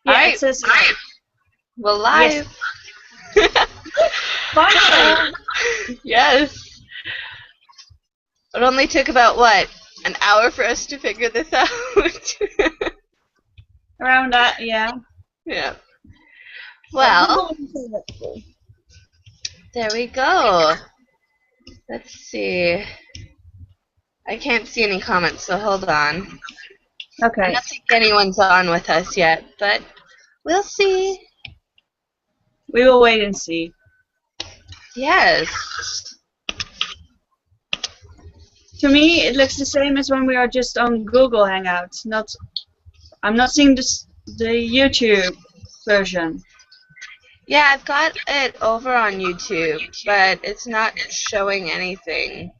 Yeah, Alright. it says live. Well, live. Yes. Finally. Yes. It only took about, what, an hour for us to figure this out? Around that, yeah. Yeah. Well, there we go. Let's see. I can't see any comments, so hold on. Okay. I don't think anyone's on with us yet, but we'll see. We will wait and see. Yes. To me, it looks the same as when we are just on Google Hangouts. I'm not seeing the YouTube version. Yeah, I've got it over on YouTube, but it's not showing anything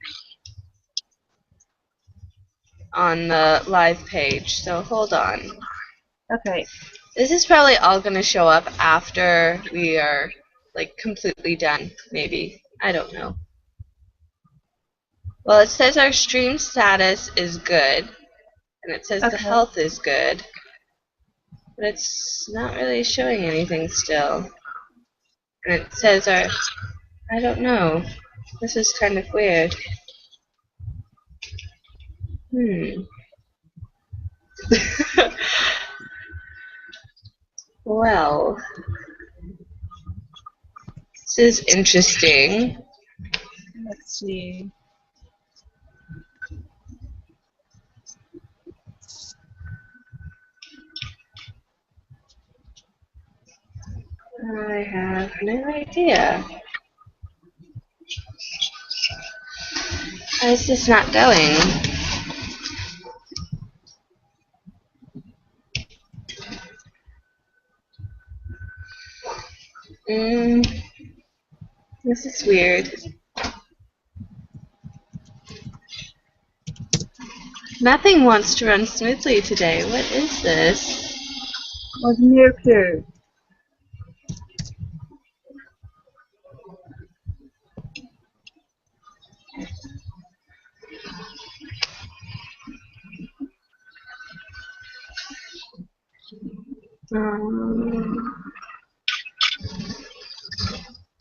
on the live page, so hold on. Okay. This is probably all going to show up after we are, like, completely done, maybe. I don't know. Well, it says our stream status is good, and it says the health is good, but it's not really showing anything still. And it says our... I don't know. This is kind of weird. Well, this is interesting. Let's see. I have no idea. Why is this not going? This is weird. Nothing wants to run smoothly today. What is this? What's new clue?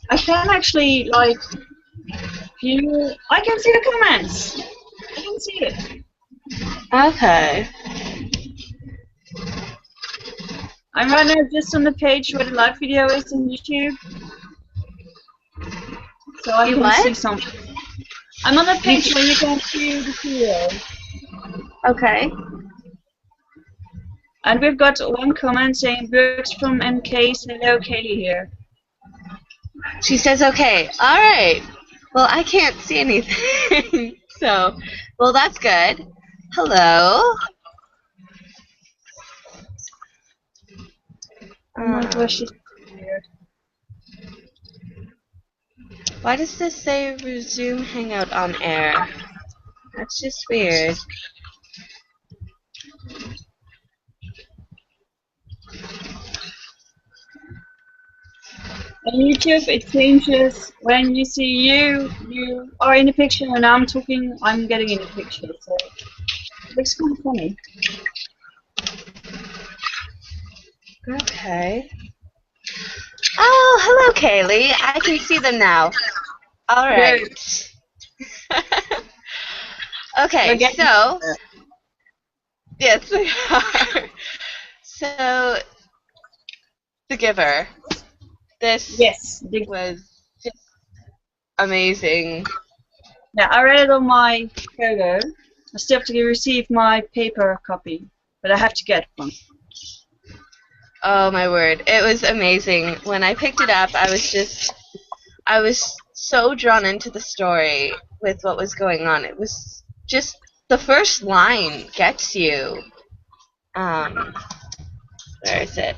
I can actually, like, view... I can see the comments! I can see it. Okay. I'm right now just on the page where the live video is on YouTube. So I can see something. I'm on the page where you can view the video. Okay. And we've got one comment saying, Brooks from MK, hello, Kaylee here. She says okay. Alright. Well, I can't see anything. So, well, that's good. Hello. Why does this say resume hangout on air? That's just weird. On YouTube, it changes when you see you are in the picture, and I'm talking, I'm getting in the picture. So it looks kind of funny. Okay. Oh, hello, Kaylee. I can see them now. All right. Okay, so yes, we are. So, The Giver. This was just amazing. Yeah, I read it on my Kogo. I still have to receive my paper copy, but I have to get one. Oh my word, it was amazing. When I picked it up, I was so drawn into the story with what was going on. It was just the first line gets you. Where is it?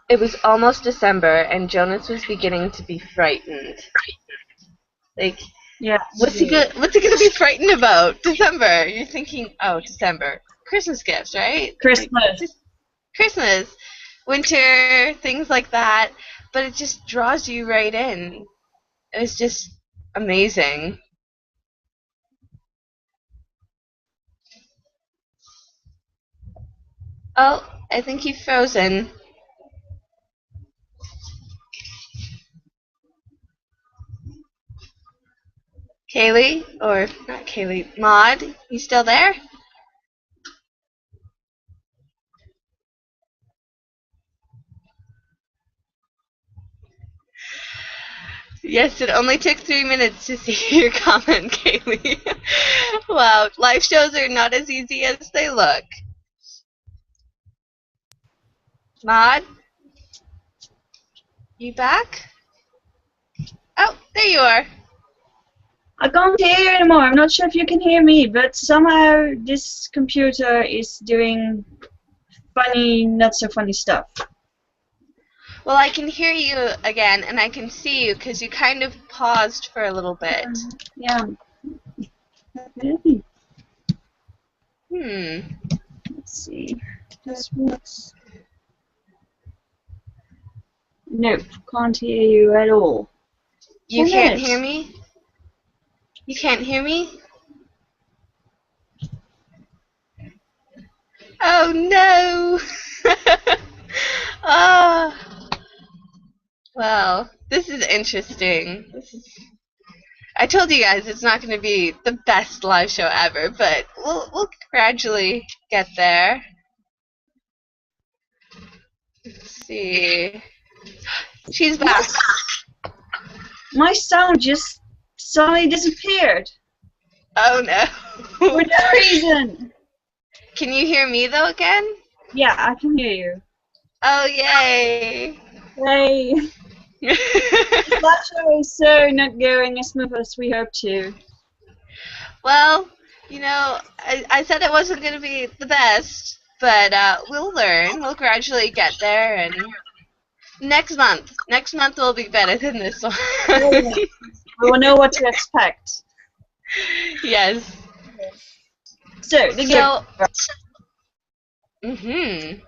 It was almost December, and Jonas was beginning to be frightened. Like, yeah, what's he gonna be frightened about? December. You're thinking, oh, December. Christmas gifts, right? Christmas. Like, Christmas, winter, things like that. But it just draws you right in. It was just amazing. Oh, I think you've frozen. Kaylee? Or not Kaylee. Maud? You still there? Yes, it only took 3 minutes to see your comment, Kaylee. Wow, live shows are not as easy as they look. Maud? You back? Oh, there you are. I can't hear you anymore. I'm not sure if you can hear me, but somehow this computer is doing funny, not so funny stuff. Well, I can hear you again, and I can see you because you kind of paused for a little bit. Yeah. Let's see. This works. Nope, can't hear you at all. You can't hear me? You can't hear me? Oh no! Ah. Well, this is interesting. I told you guys it's not going to be the best live show ever, but we'll gradually get there. Let's see. She's back. My sound just suddenly disappeared. Oh no. For no reason. Can you hear me though again? Yeah, I can hear you. Oh yay. Yay. This live show is so not going as smooth as we hoped to. Well, you know, I said it wasn't going to be the best, but we'll learn. We'll gradually get there, and next month will be better than this one. We will know what to expect. Yes. So, the game.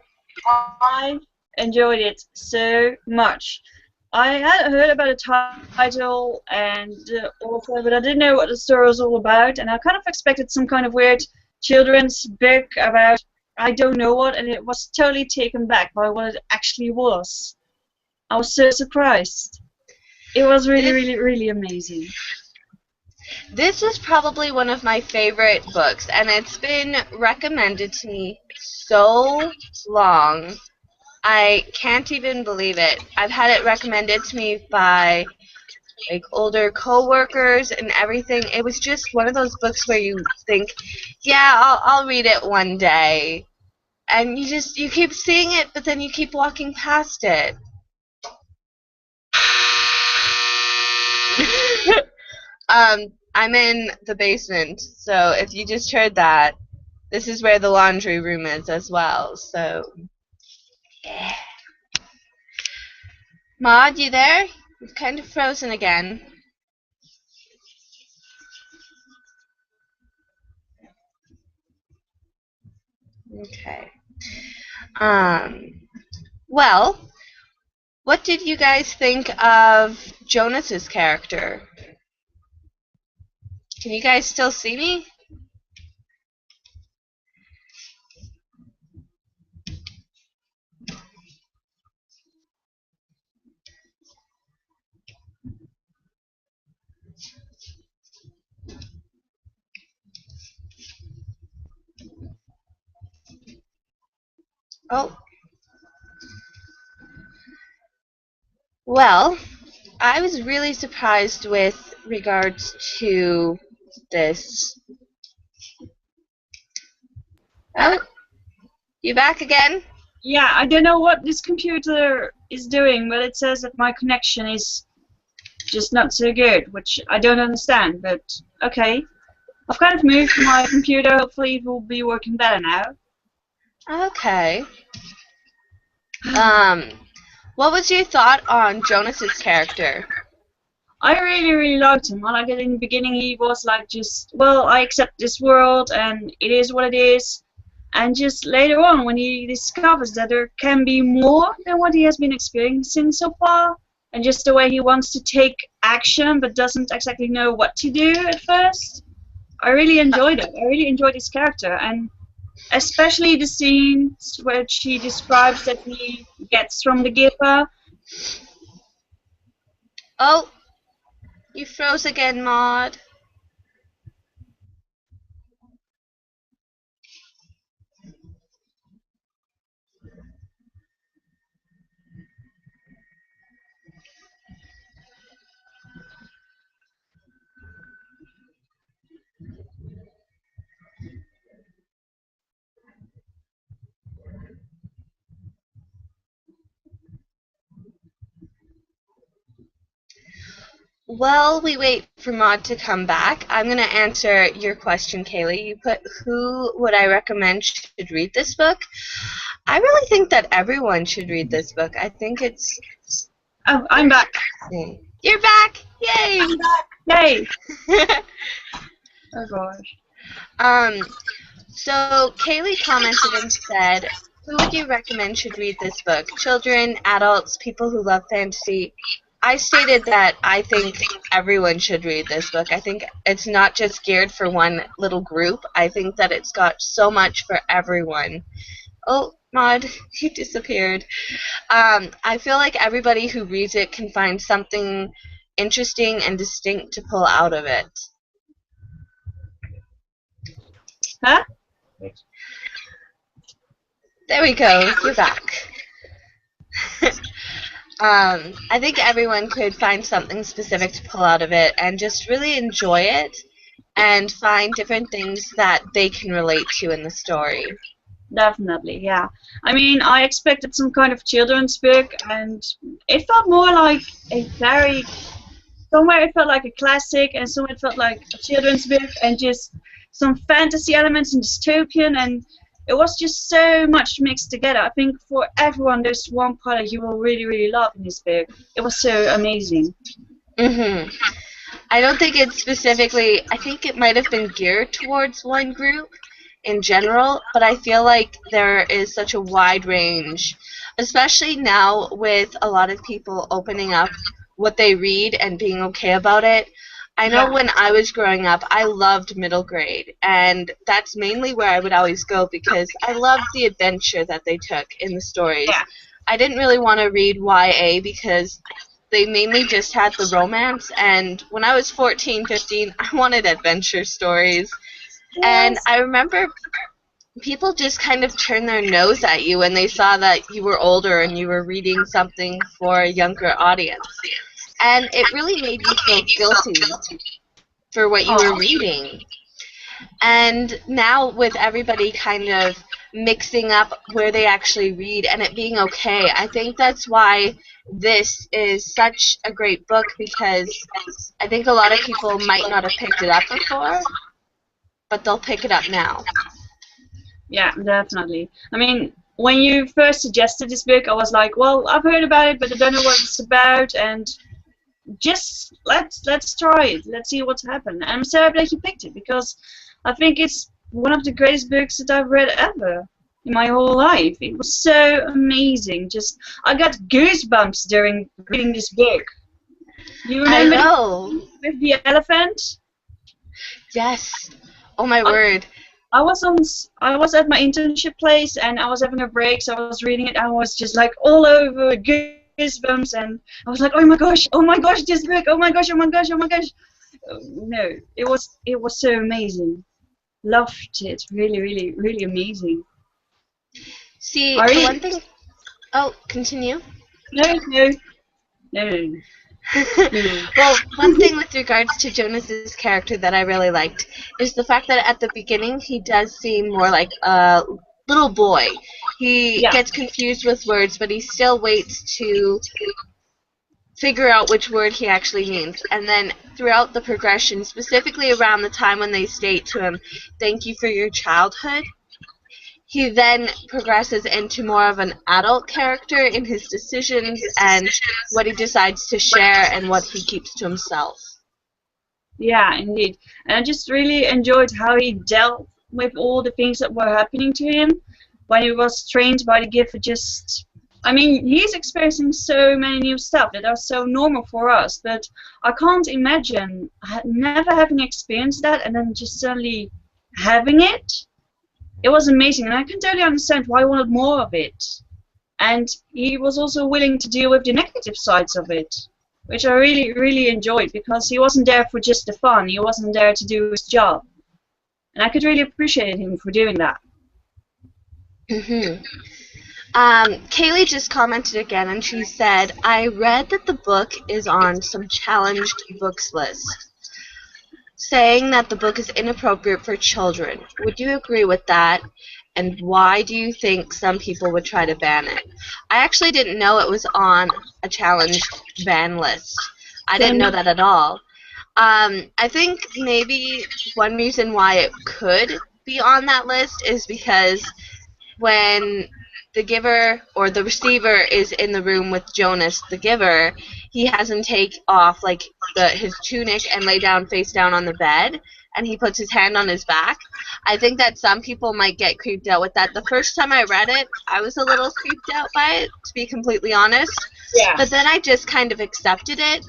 I enjoyed it so much. I had heard about the title and the author, but I didn't know what the story was all about, and I kind of expected some kind of weird children's book about I don't know what, and it was totally taken back by what it actually was. I was so surprised. It was really, really, really amazing. This was probably one of my favorite books, and it's been recommended to me so long. I can't even believe it. I've had it recommended to me by like older co-workers and everything. It was just one of those books where you think, yeah, I'll read it one day. And you keep seeing it, but then you keep walking past it. I'm in the basement, so if you just heard that, this is where the laundry room is as well, so yeah. Maud, you there? You've kind of frozen again. Okay. Well, what did you guys think of Jonas's character? Can you guys still see me? Oh. Well, I was really surprised with regards to this. Oh, you back again? Yeah, I don't know what this computer is doing, but it says that my connection is just not so good, which I don't understand, but okay. I've kind of moved my computer, hopefully it will be working better now. Okay. What was your thought on Jonas's character? I really, really liked him. I like it in the beginning. He was like just, well, I accept this world and it is what it is. And just later on, when he discovers that there can be more than what he has been experiencing so far, and just the way he wants to take action but doesn't exactly know what to do at first, I really enjoyed it. I really enjoyed his character, and especially the scenes where she describes that he gets from the giver. Oh, you froze again, Maud. While we wait for Maud to come back, I'm going to answer your question, Kaylee. You put, who would I recommend should read this book? I really think that everyone should read this book. I think it's... Oh, I'm back. You're back! Yay! I'm back! Yay! Oh gosh. So Kaylee commented and said, who would you recommend should read this book? Children, adults, people who love fantasy? I stated that I think everyone should read this book. I think it's not just geared for one little group. I think that it's got so much for everyone. Oh, Maud, he disappeared. I feel like everybody who reads it can find something interesting and distinct to pull out of it. Huh? There we go. You're back. I think everyone could find something specific to pull out of it and just really enjoy it and find different things that they can relate to in the story. Definitely, yeah. I mean, I expected some kind of children's book, and it felt more like a very... Somewhere it felt like a classic, and somewhere it felt like a children's book, and just some fantasy elements and dystopian, and it was just so much mixed together. I think for everyone, there's one part that you will really, really love in this book. It was so amazing. Mhm. I don't think it's specifically... I think it might have been geared towards one group in general, but I feel like there is such a wide range, especially now with a lot of people opening up what they read and being okay about it. I know when I was growing up, I loved middle grade, and that's mainly where I would always go because I loved the adventure that they took in the stories. Yeah. I didn't really want to read YA because they mainly just had the romance, and when I was 14, 15, I wanted adventure stories. And I remember people just kind of turned their nose at you when they saw that you were older and you were reading something for a younger audience. And it really made you feel guilty for what you were reading. And now with everybody kind of mixing up where they actually read and it being okay, I think that's why this is such a great book, because I think a lot of people might not have picked it up before, but they'll pick it up now. Yeah, definitely. I mean, when you first suggested this book, I was like, well, I've heard about it, but I don't know what it's about, and just let's try it. Let's see what's happened. And I'm so happy that you picked it, because I think it's one of the greatest books that I've read ever in my whole life. It was so amazing. Just I got goosebumps during reading this book. You remember I know. with the elephant? Yes. Oh my word. I was at my internship place, and I was having a break, so I was reading it, and I was just like all over goosebumps, and I was like, oh my gosh, this book, oh my gosh. No, it was so amazing. Loved it, really, really, really amazing. See, one thing... Oh, continue. No. Well, one thing with regards to Jonas's character that I really liked is the fact that at the beginning he does seem more like a little boy. He gets confused with words, but he still waits to figure out which word he actually means. And then throughout the progression, specifically around the time when they state to him, "Thank you for your childhood," he then progresses into more of an adult character in his decisions and what he decides to share and what he keeps to himself. Yeah, indeed. And I just really enjoyed how he dealt with all the things that were happening to him when he was trained by the gift. Just, I mean, he's experiencing so many new stuff that are so normal for us, but I can't imagine never having experienced that and then just suddenly having it. it was amazing, and I can totally understand why I wanted more of it. And he was also willing to deal with the negative sides of it, which I really, really enjoyed, because he wasn't there for just the fun. He wasn't there to do his job, and I could really appreciate him for doing that. Mhm. Kaylee just commented again, and she said, "I read that the book is on some challenged books list, saying that the book is inappropriate for children. Would you agree with that? And why do you think some people would try to ban it?" I actually didn't know it was on a challenged ban list. I didn't know that at all. I think maybe one reason why it could be on that list is because when the giver or the receiver is in the room with Jonas, the giver, he has him take off like his tunic and lay down face down on the bed, and he puts his hand on his back. I think that some people might get creeped out with that. The first time I read it, I was a little creeped out by it, to be completely honest. Yeah. But then I just kind of accepted it.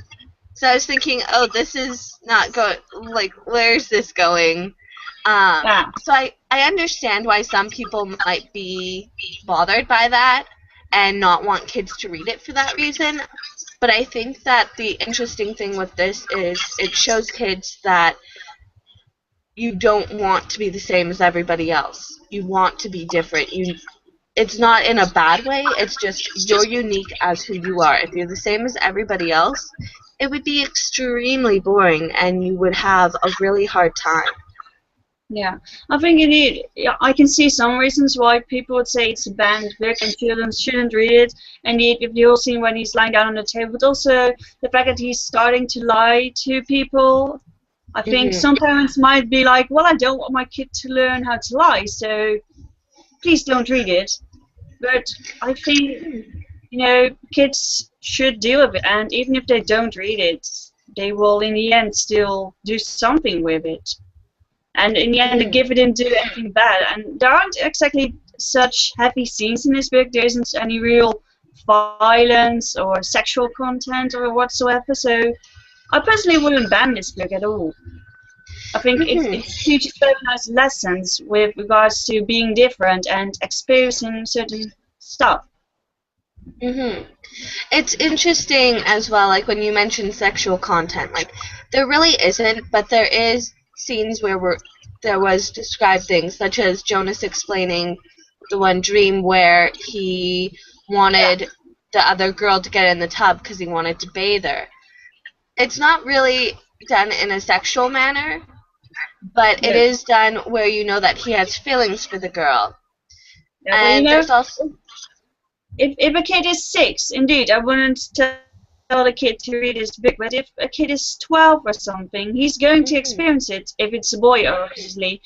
So I was thinking, oh, this is not going, like, where's this going? So I understand why some people might be bothered by that and not want kids to read it for that reason. But I think that the interesting thing with this is it shows kids that you don't want to be the same as everybody else. You want to be different. It's not in a bad way. It's just you're unique as who you are. If you're the same as everybody else, it would be extremely boring and you would have a really hard time. Yeah, I think indeed, yeah, I can see some reasons why people would say it's a banned book and children shouldn't read it. Indeed, if the whole scene when he's lying down on the table, but also the fact that he's starting to lie to people. I think some parents might be like, well, I don't want my kid to learn how to lie, so please don't read it. But I think, kids should deal with it, and even if they don't read it, they will in the end still do something with it. And in the end, the giver didn't do anything bad. And there aren't exactly such heavy scenes in this book. There isn't any real violence or sexual content or whatsoever. So I personally wouldn't ban this book at all. I think it teaches very nice lessons with regards to being different and experiencing certain stuff. It's interesting as well, like when you mentioned sexual content, like there really isn't, but there is scenes where there was described things, such as Jonas explaining the one dream where he wanted the other girl to get in the tub because he wanted to bathe her. It's not really done in a sexual manner, but it is done where you know that he has feelings for the girl. Yeah, and there's also... If a kid is 6, indeed, I wouldn't tell the kid to read this book, but if a kid is 12 or something, he's going to experience it, if it's a boy, obviously,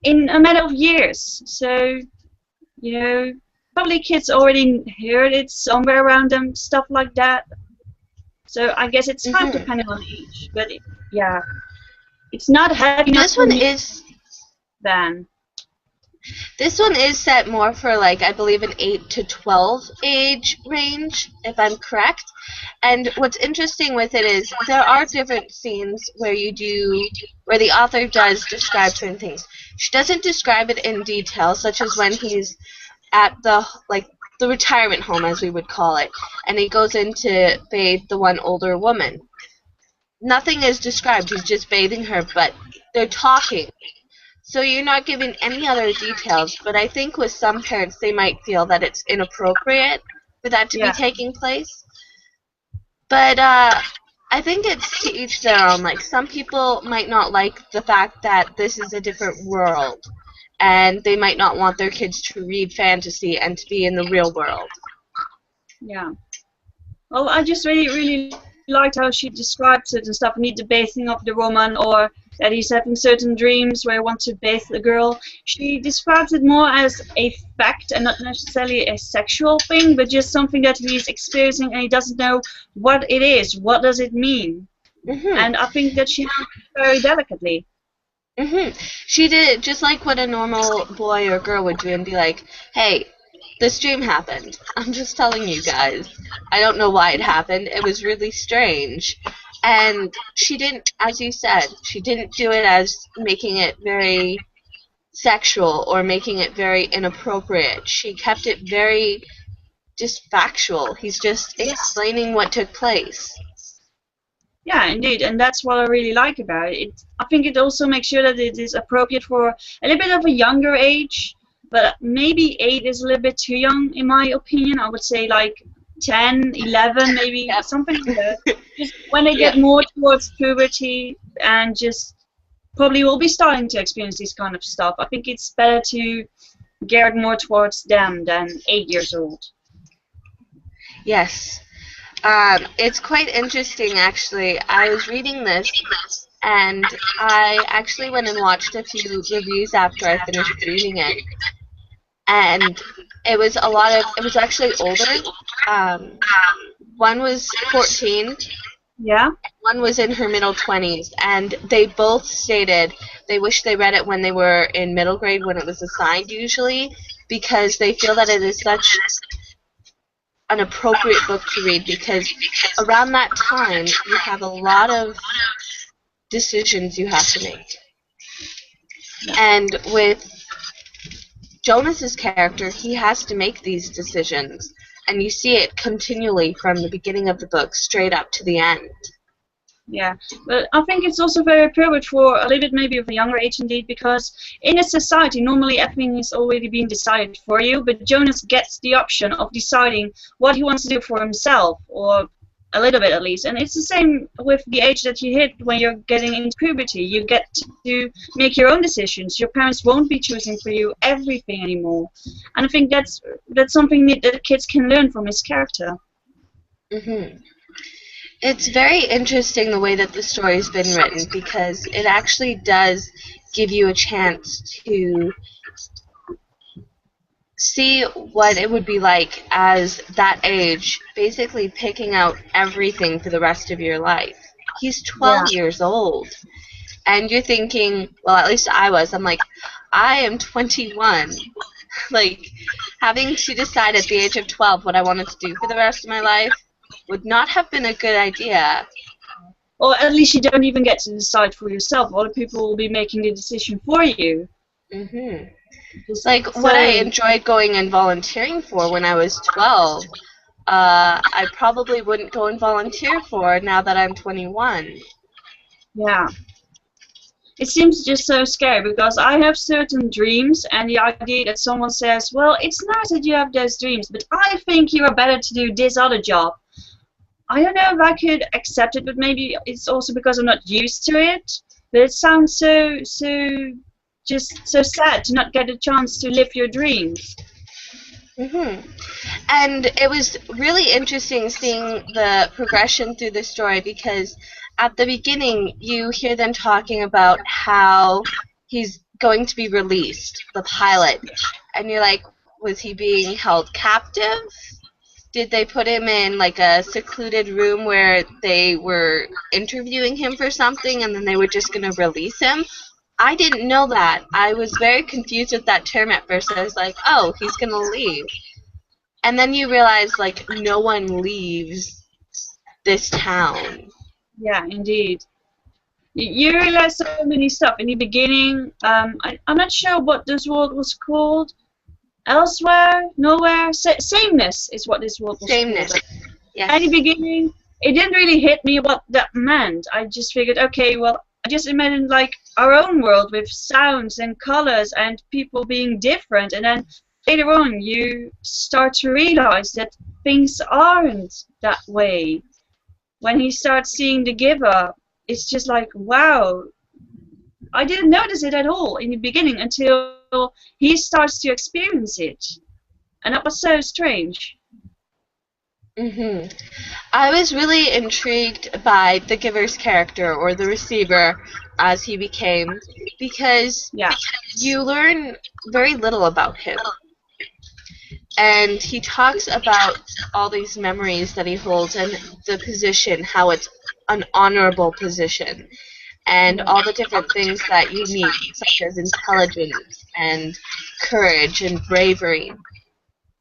in a matter of years. So, probably kids already heard it somewhere around them, stuff like that. So I guess it's kind of depending on age, but it's not heavy enough. This one is then. This one is set more for, like, I believe an 8 to 12 age range, if I'm correct. And what's interesting with it is there are different scenes where the author does describe certain things. She doesn't describe it in detail, such as when he's at the retirement home, as we would call it, and he goes in to bathe the one older woman. Nothing is described. He's just bathing her, but they're talking. So you're not given any other details, but I think with some parents they might feel that it's inappropriate for that to be taking place. But I think it's to each their own. Like, some people might not like the fact that this is a different world, and they might not want their kids to read fantasy and to be in the real world. Yeah. Well, I just really liked how she described certain stuff, need the bathing of the woman, or that he's having certain dreams where he wants to bathe the girl. She describes it more as a fact and not necessarily a sexual thing, but just something that he's experiencing and he doesn't know what it is. What does it mean? And I think that she handled it very delicately. She did it just like what a normal boy or girl would do and be like, hey, this dream happened. I'm just telling you guys. I don't know why it happened. It was really strange. And she didn't, as you said, she didn't do it as making it very sexual or making it very inappropriate. She kept it very just factual. He's just explaining what took place. Yeah, indeed, and that's what I really like about it. I think it also makes sure that it is appropriate for a little bit of a younger age, but maybe 8 is a little bit too young, in my opinion. I would say like 10, 11, maybe Yep. something like that. Just when they Yep. get more towards puberty and just probably will be starting to experience this kind of stuff. I think it's better to gear it more towards them than 8 years old. Yes. It's quite interesting, actually. I was reading this, and I actually went and watched a few reviews after I finished reading it. And it was actually older. One was 14, Yeah? one was in her middle 20s, and they both stated they wish they read it when they were in middle grade, when it was assigned usually, because they feel that it is such an appropriate book to read, because around that time you have a lot of decisions you have to make. And with Jonas's character, he has to make these decisions, and you see it continually from the beginning of the book straight up to the end. Yeah, but I think it's also very appropriate for a little bit maybe of a younger age indeed, because in a society normally everything is already being decided for you, but Jonas gets the option of deciding what he wants to do for himself, or a little bit at least. And it's the same with the age that you hit when you're getting into puberty. You get to make your own decisions. Your parents won't be choosing for you everything anymore. And I think that's something that kids can learn from his character. Mm-hmm. It's very interesting the way that the story's been written, because it actually does give you a chance to see what it would be like as that age, basically picking out everything for the rest of your life. He's 12 years old, and you're thinking, well, at least I was, I'm like, I am 21. Like, having to decide at the age of 12 what I wanted to do for the rest of my life would not have been a good idea. Or at least you don't even get to decide for yourself. Other people will be making the decision for you. Mm-hmm. Like, what I enjoyed going and volunteering for when I was 12, I probably wouldn't go and volunteer for now that I'm 21. Yeah. It seems just so scary, because I have certain dreams, and the idea that someone says, well, it's nice that you have those dreams, but I think you are better to do this other job. I don't know if I could accept it, but maybe it's also because I'm not used to it. But it sounds so sad to not get a chance to live your dreams. Mm-hmm. And it was really interesting seeing the progression through the story, because at the beginning you hear them talking about how he's going to be released, the pilot, and you're like, was he being held captive? Did they put him in like a secluded room where they were interviewing him for something and then they were just going to release him? I didn't know that. I was very confused with that term at first. I was like, oh, he's going to leave. And then you realize, like, no one leaves this town. Yeah, indeed. You realize so many stuff. In the beginning, I'm not sure what this world was called. Elsewhere, nowhere, sameness is what this world was Sameness. called. Yes. At the beginning, it didn't really hit me what that meant. I just figured, okay, well, I just imagined like our own world with sounds and colors and people being different, and then later on you start to realize that things aren't that way. When he starts seeing the giver, it's just like, wow, I didn't notice it at all in the beginning until he starts to experience it. And that was so strange. Mm-hmm. I was really intrigued by the giver's character, or the receiver, as he became, because you learn very little about him. And he talks about all these memories that he holds and the position, how it's an honorable position, and all the different things that you need, such as intelligence and courage and bravery.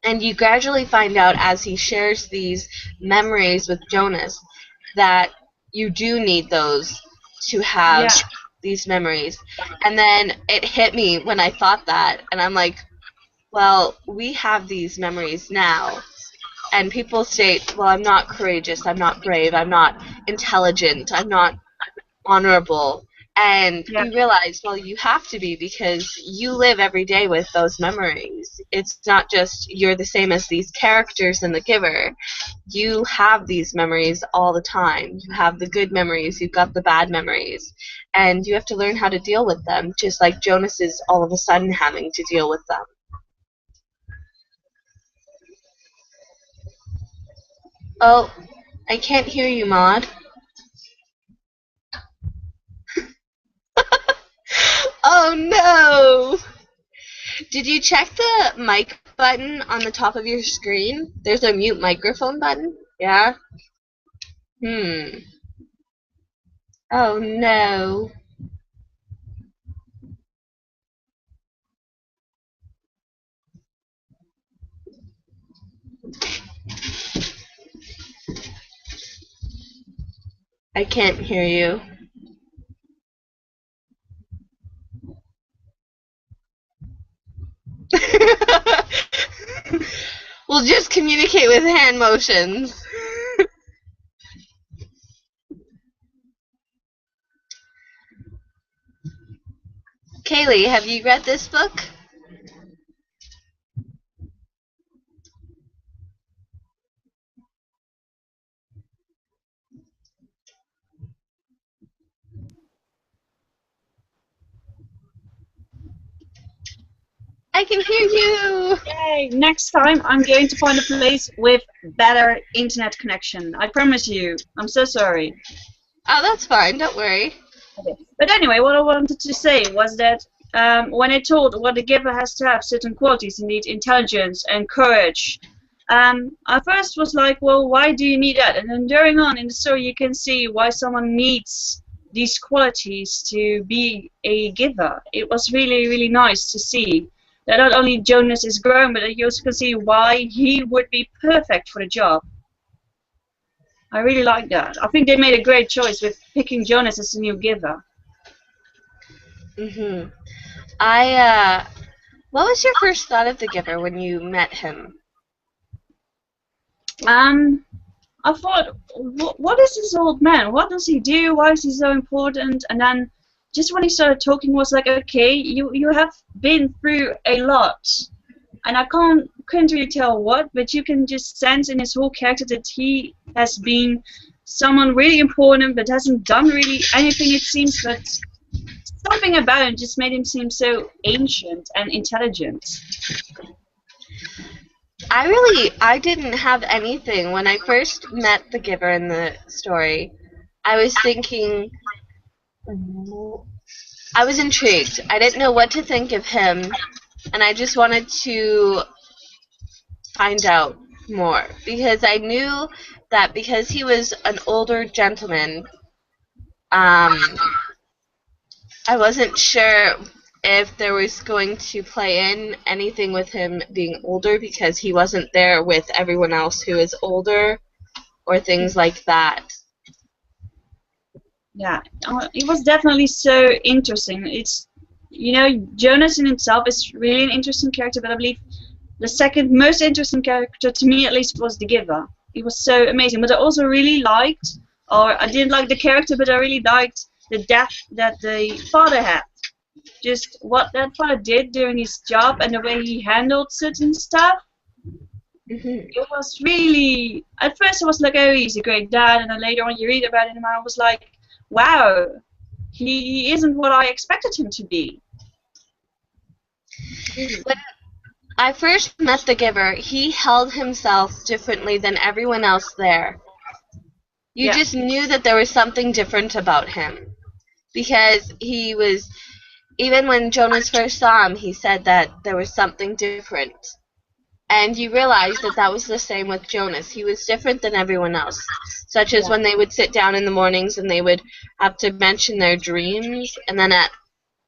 And you gradually find out as he shares these memories with Jonas that you do need those to have these memories. And then it hit me when I thought that, and I'm like, well, we have these memories now. And people state, well, I'm not courageous, I'm not brave, I'm not intelligent, I'm not honorable. And Yeah. you realize, well, you have to be, because you live every day with those memories. It's not just you're the same as these characters in The Giver. You have these memories all the time. You have the good memories, you've got the bad memories. And you have to learn how to deal with them, just like Jonas is all of a sudden having to deal with them. Oh, I can't hear you, Maud. Oh no! Did you check the mic button on the top of your screen? There's a mute microphone button. Yeah? Oh no. I can't hear you. We'll just communicate with hand motions. Kaylee, have you read this book? I can hear you! Yay! Next time I'm going to find a place with better internet connection. I promise you. I'm so sorry. Oh, that's fine. Don't worry. Okay. But anyway, what I wanted to say was that when I told what the giver has to have certain qualities, indeed intelligence and courage, I first was like, well, why do you need that? And then during on in the story, you can see why someone needs these qualities to be a giver. It was really, really nice to see that not only Jonas is grown, but that you also can see why he would be perfect for the job. I really like that. I think they made a great choice with picking Jonas as the new giver. What was your first thought of the giver when you met him? I thought, what is this old man? What does he do? Why is he so important? And then just when he started talking, was like, okay, you have been through a lot, and I couldn't really tell what, but you can just sense in his whole character that he has been someone really important, but hasn't done really anything, it seems. But something about him just made him seem so ancient and intelligent. I didn't have anything. When I first met the giver in the story, I was thinking, I was intrigued. I didn't know what to think of him, and I just wanted to find out more, because I knew that because he was an older gentleman, I wasn't sure if there was going to play in anything with him being older because he wasn't there with everyone else who is older, or things like that. Yeah, it was definitely so interesting. It's, you know, Jonas in himself is really an interesting character, but I believe the second most interesting character, to me at least, was the giver. He was so amazing. But I also really liked, or I didn't like the character, but I really liked the depth that the father had. Just what that father did during his job and the way he handled certain stuff. It was really, at first I was like, oh, he's a great dad, and then later on you read about him and I was like, wow, he isn't what I expected him to be. When I first met the giver, he held himself differently than everyone else there. You just knew that there was something different about him, because he was, even when Jonas first saw him, he said that there was something different. And you realized that that was the same with Jonas. He was different than everyone else, such as when they would sit down in the mornings and they would have to mention their dreams, and then at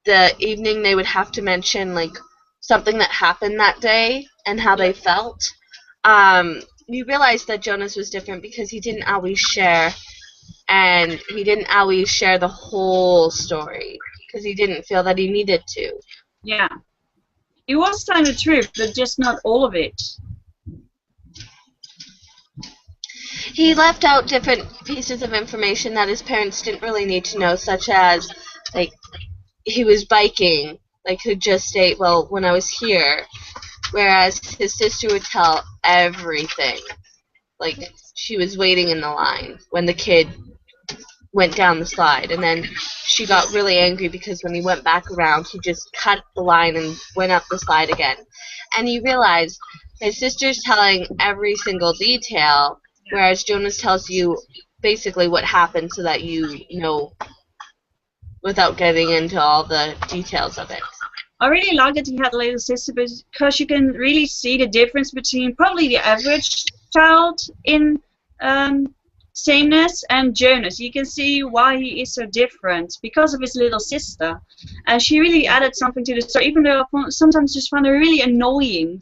the evening they would have to mention like something that happened that day and how they felt. You realized that Jonas was different because he didn't always share and he didn't always share the whole story because he didn't feel that he needed to. Yeah. He was telling the truth, but just not all of it. He left out different pieces of information that his parents didn't really need to know, such as, like, he was biking, like, he'd just say, well, when I was here, whereas his sister would tell everything. Like, she was waiting in the line when the kid went down the slide, and then she got really angry because when he went back around, he just cut the line and went up the slide again. And you realize his sister's telling every single detail, whereas Jonas tells you basically what happened so that you know without getting into all the details of it. I really like that he had a little sister because you can really see the difference between probably the average child in sameness and Jonas. You can see why he is so different because of his little sister. And she really added something to the story, even though I sometimes just found her really annoying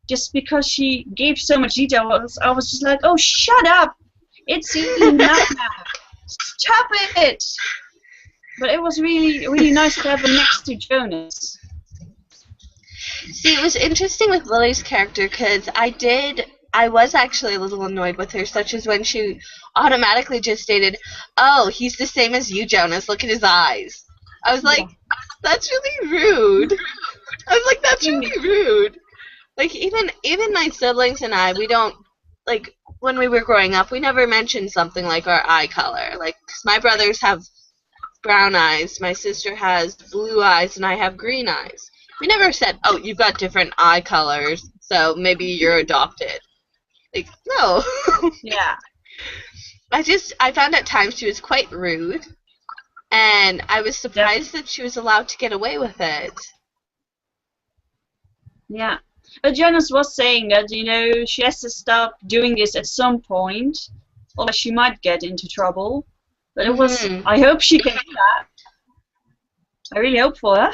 just because she gave so much detail. I was just like, oh, shut up! It's enough now. Stop it! But it was really, really nice to have her next to Jonas. See, it was interesting with Lily's character because I was actually a little annoyed with her, such as when she automatically just stated, oh, he's the same as you, Jonas, look at his eyes. I was like, that's really rude. I was like, that's really rude. Like, even my siblings and I, we don't, like, when we were growing up, we never mentioned something like our eye color. Like, 'cause my brothers have brown eyes, my sister has blue eyes, and I have green eyes. We never said, oh, you've got different eye colors, so maybe you're adopted. Like, no. Yeah. I found at times she was quite rude, and I was surprised that she was allowed to get away with it. Yeah. But Jonas was saying that, she has to stop doing this at some point, or she might get into trouble. But it was, I hope she can do that. I really hope for her.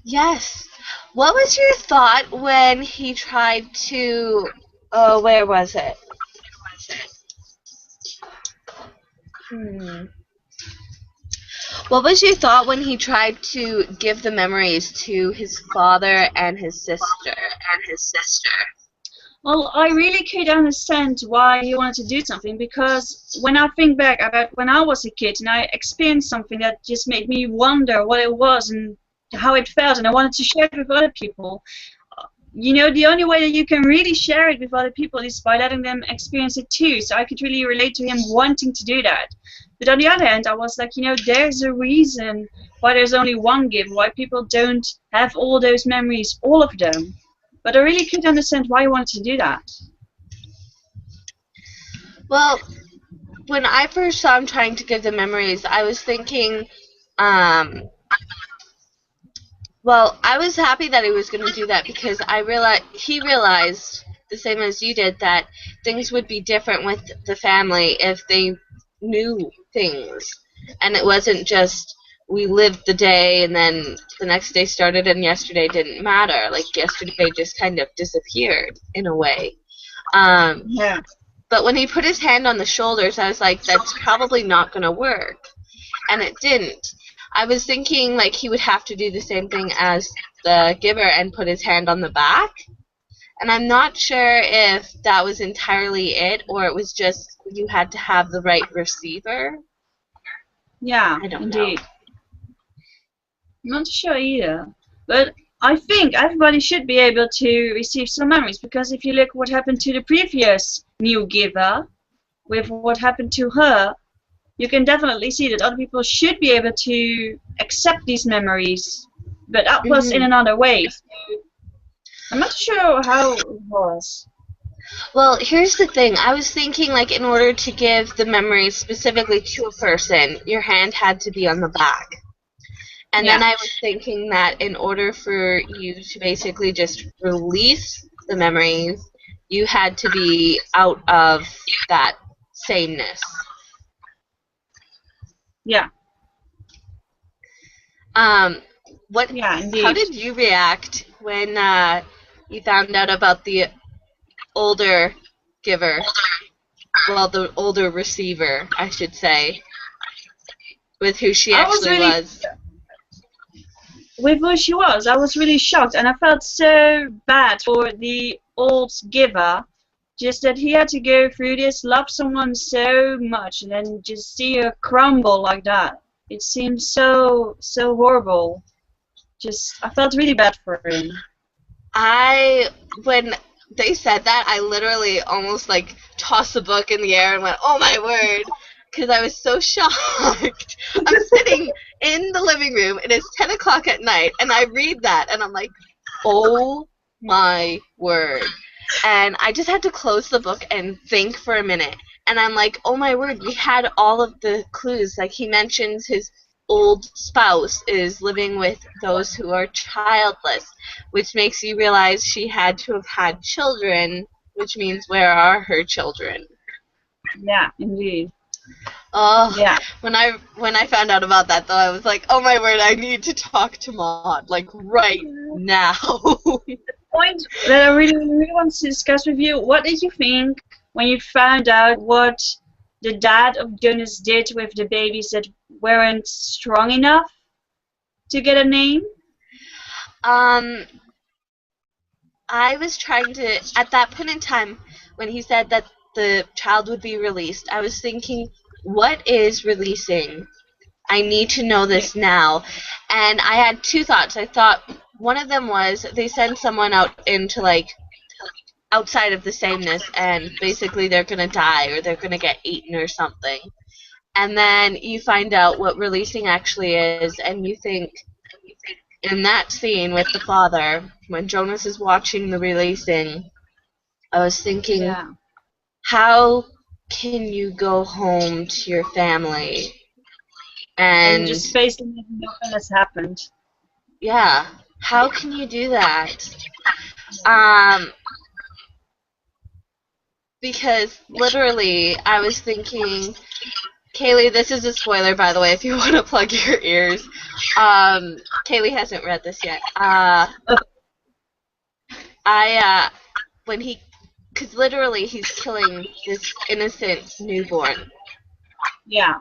Yes. What was your thought when he tried to, where was it? What was your thought when he tried to give the memories to his father and his sister? Well, I really could understand why he wanted to do something, because when I think back about when I was a kid and I experienced something that just made me wonder what it was and how it felt, and I wanted to share it with other people. The only way that you can really share it with other people is by letting them experience it too. So I could really relate to him wanting to do that. But on the other hand, I was like, there's a reason why there's only one gift, why people don't have all those memories, all of them. But I really could understand why he wanted to do that. Well, when I first saw him trying to give the memories, I was thinking, well, I was happy that he was going to do that because he realized, the same as you did, that things would be different with the family if they knew things. And it wasn't just, we lived the day and then the next day started and yesterday didn't matter. Like, yesterday just kind of disappeared in a way. Yeah. But when he put his hand on the shoulders, I was like, that's probably not going to work. And it didn't. I was thinking like he would have to do the same thing as the giver and put his hand on the back. And I'm not sure if that was entirely it or it was just you had to have the right receiver. Yeah, I don't indeed. know. I'm not sure either. But I think everybody should be able to receive some memories, because if you look what happened to the previous new giver with what happened to her, you can definitely see that other people should be able to accept these memories, but that was in another way. I'm not sure how it was. Well, here's the thing. I was thinking, like, in order to give the memories specifically to a person, your hand had to be on the back. And then I was thinking that in order for you to basically just release the memories, you had to be out of that sameness. Yeah. Indeed. How did you react when you found out about the older giver? well, the older receiver, I should say, with who she I was actually really was. with who she was. I was really shocked, and I felt so bad for the old giver. Just that he had to go through this, love someone so much, and then just see her crumble like that. It seemed so horrible. Just I felt really bad for him. When they said that, I literally almost like tossed the book in the air and went, "Oh my word!" Because I was so shocked. I'm sitting in the living room. It is 10 o'clock at night, and I read that, and I'm like, "Oh my word!" And I just had to close the book and think for a minute. And I'm like, "Oh my word!" We had all of the clues. Like he mentions his old spouse is living with those who are childless, which makes you realize she had to have had children, which means where are her children? Yeah, indeed. Oh, Yeah. when I found out about that though, I was like, oh my word, I need to talk to Maud, like right now. Point that I really want to discuss with you. What did you think when you found out what the dad of Jonas did with the babies that weren't strong enough to get a name? um, I was trying to, at that point in time, when he said that the child would be released, I was thinking, what is releasing? I need to know this now. And I had two thoughts. I thought one of them was they send someone out into like outside of the sameness and basically they're going to die or they're going to get eaten or something. And then you find out what releasing actually is and you think in that scene with the father when Jonas is watching the releasing, I was thinking, Yeah. how can you go home to your family And and just face them as nothing has happened. yeah, how can you do that? Um, because literally, I was thinking, Kaylee, this is a spoiler, by the way, if you want to plug your ears. Kaylee hasn't read this yet. When because literally he's killing this innocent newborn. Yeah.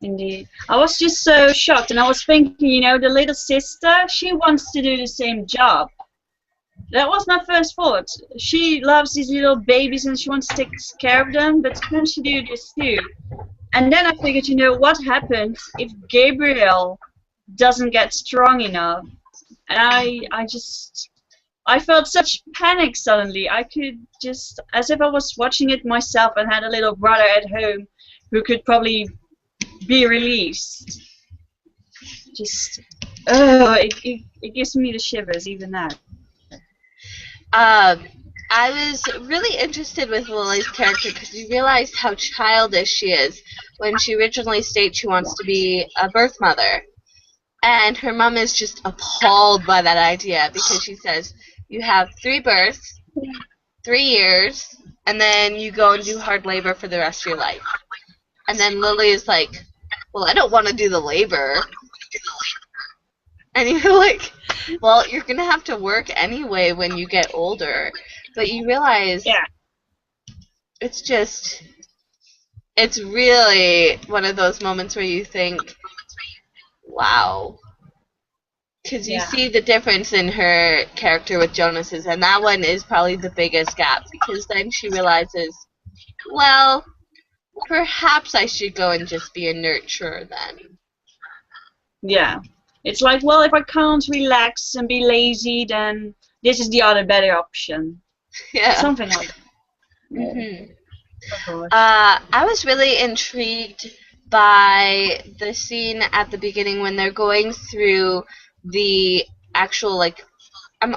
Indeed. I was just so shocked, and I was thinking, you know, the little sister, she wants to do the same job. That was my first thought. She loves these little babies and she wants to take care of them, but can she do this too? And then I figured, you know, what happens if Gabriel doesn't get strong enough? And I felt such panic suddenly. I could just, as if I was watching it myself and had a little brother at home who could probably be released. Just, it gives me the shivers, even that. I was really interested with Lily's character because you realized how childish she is when she originally states she wants to be a birth mother. And her mom is just appalled by that idea because she says, you have 3 births, 3 years, and then you go and do hard labor for the rest of your life. And then Lily is like, well, I don't want to do the labor. And you're like, well, you're going to have to work anyway when you get older. But you realize it's really one of those moments where you think, wow. Because you see the difference in her character with Jonas's, and that one is probably the biggest gap. Because then she realizes, well, perhaps I should go and just be a nurturer then. Yeah. It's like, well, if I can't relax and be lazy, then this is the other better option. Yeah. Something like that. Mm-hmm. I was really intrigued by the scene at the beginning when they're going through the actual, like, I'm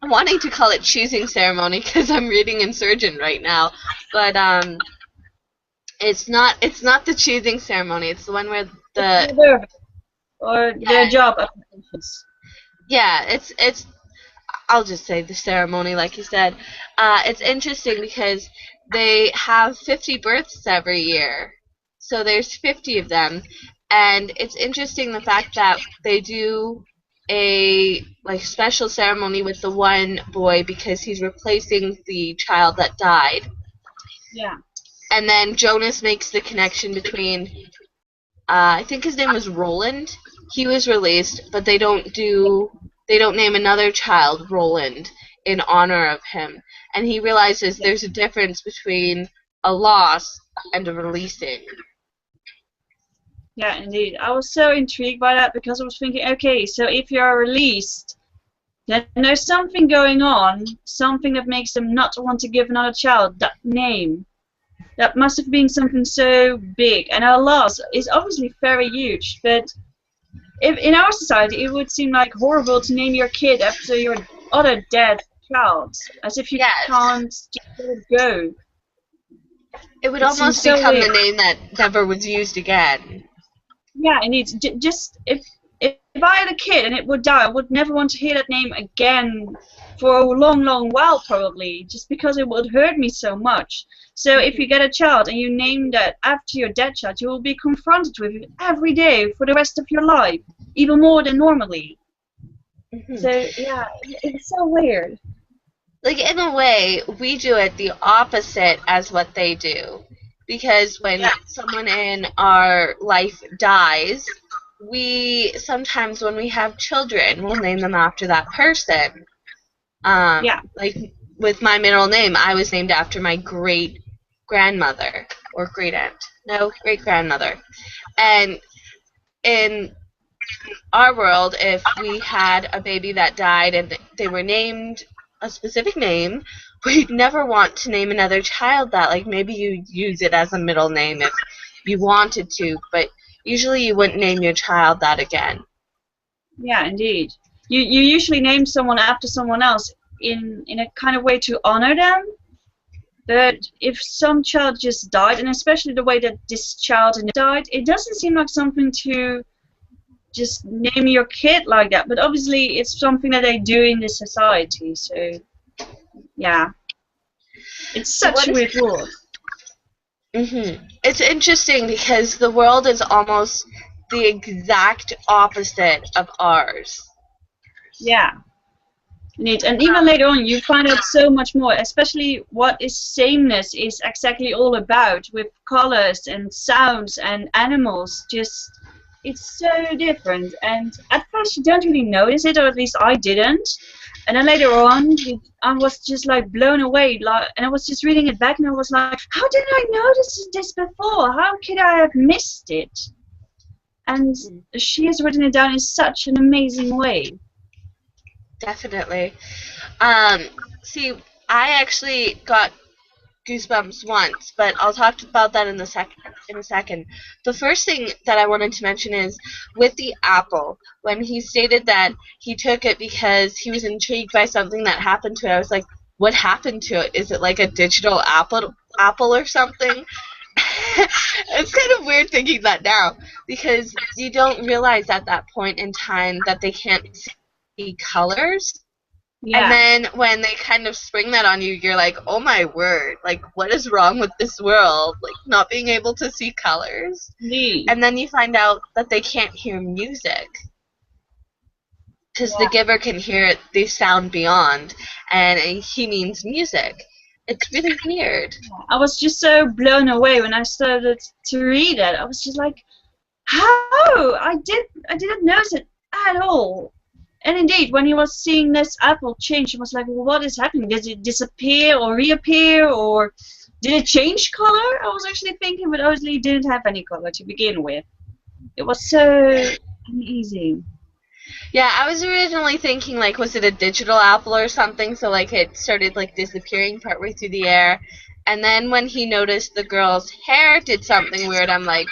wanting to call it choosing ceremony because I'm reading Insurgent right now, but it's not the choosing ceremony. It's the one where the job applications. Yeah, it's I'll just say the ceremony, like you said. It's interesting because they have 50 births every year, so there's 50 of them, and it's interesting the fact that they do a special ceremony with the one boy because he's replacing the child that died. Yeah. And then Jonas makes the connection between, I think his name was Roland. He was released, but they don't name another child Roland in honor of him. And he realizes there's a difference between a loss and a releasing. Yeah, indeed. I was so intrigued by that because I was thinking, okay, so if you're released, then there's something going on, something that makes them not want to give another child that name. That must have been something so big. And our loss is obviously very huge, but if in our society it would seem like horrible to name your kid after your other dead child, as if you Yes. can't just let it go. It would It almost seems so become weird. the name that never was used again. Yeah, indeed. Just if I had a kid and it would die, I would never want to hear that name again for a long, long while, probably, just because it would hurt me so much. So if you get a child and you name that after your dead child, you will be confronted with it every day for the rest of your life, even more than normally. Mm-hmm. So yeah, it's so weird. Like, in a way, we do it the opposite as what they do. Because when someone in our life dies, we sometimes, when we have children, we'll name them after that person. Like, with my middle name, I was named after my great-grandmother, or great-aunt. No, great-grandmother. And in our world, if we had a baby that died and they were named a specific name, we'd never want to name another child that. Like, maybe you use it as a middle name if you wanted to, but usually you wouldn't name your child that again. Yeah, indeed. You usually name someone after someone else in a kind of way to honor them. But if some child just died, and especially the way that this child died, it doesn't seem like something to just name your kid like that. But obviously, it's something that they do in this society. So, yeah, it's such a weird world. It's interesting because the world is almost the exact opposite of ours. Yeah. Neat. And even later on, you find out so much more, especially what is sameness is exactly all about, with colors and sounds and animals. Just, it's so different. And at first, you don't really notice it, or at least I didn't. And then later on, I was just like blown away. And I was just reading it back, and I was like, how didn't I notice this before? How could I have missed it? And she has written it down in such an amazing way. Definitely. See, I actually got goosebumps once, but I'll talk about that in a second. The first thing that I wanted to mention is with the apple. When he stated that he took it because he was intrigued by something that happened to it, I was like, what happened to it? Is it like a digital apple or something? It's kind of weird thinking that now, because you don't realize at that point in time that they can't see colors. Yeah. And then when they kind of spring that on you, you're like, oh my word, like, what is wrong with this world? Like, not being able to see colors. Indeed. And then you find out that they can't hear music. Because the giver can hear the sound beyond, and he means music. It's really weird. I was just so blown away when I started to read it. I was just like, how? I didn't notice it at all. And indeed, when he was seeing this apple change, he was like, well, what is happening? Did it disappear or reappear, or did it change color? I was actually thinking, but obviously it didn't have any color to begin with. It was so uneasy. Yeah, I was originally thinking, like, was it a digital apple or something? So, like, it started, like, disappearing partway through the air. And then when he noticed the girl's hair did something weird, I'm like,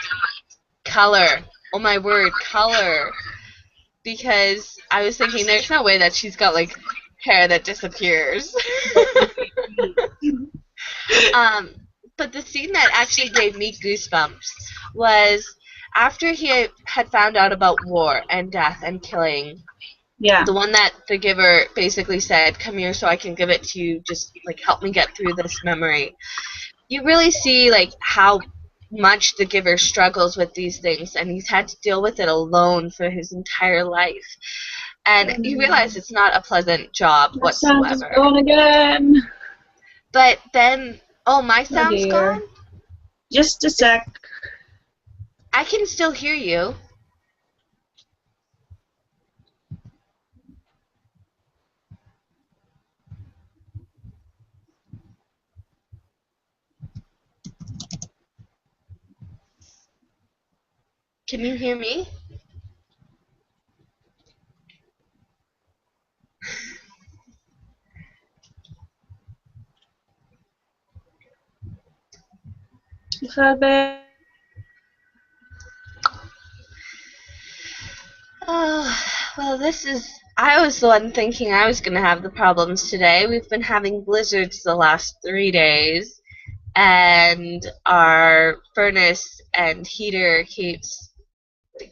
color. Oh, my word, color. Because I was thinking, there's no way that she's got, like, hair that disappears. But the scene that actually gave me goosebumps was after he had found out about war and death and killing. Yeah. The one that the giver basically said, come here so I can give it to you, just, like, help me get through this memory. You really see, like, how much the giver struggles with these things, and he's had to deal with it alone for his entire life. And you realize it's not a pleasant job whatsoever. Gone again. But then, Oh, my Oh sound's dear. gone? Just a sec. I can still hear you. Can you hear me? Gaat bij. Oh, well, I was the one thinking I was going to have the problems today. We've been having blizzards the last 3 days, and our furnace and heater keeps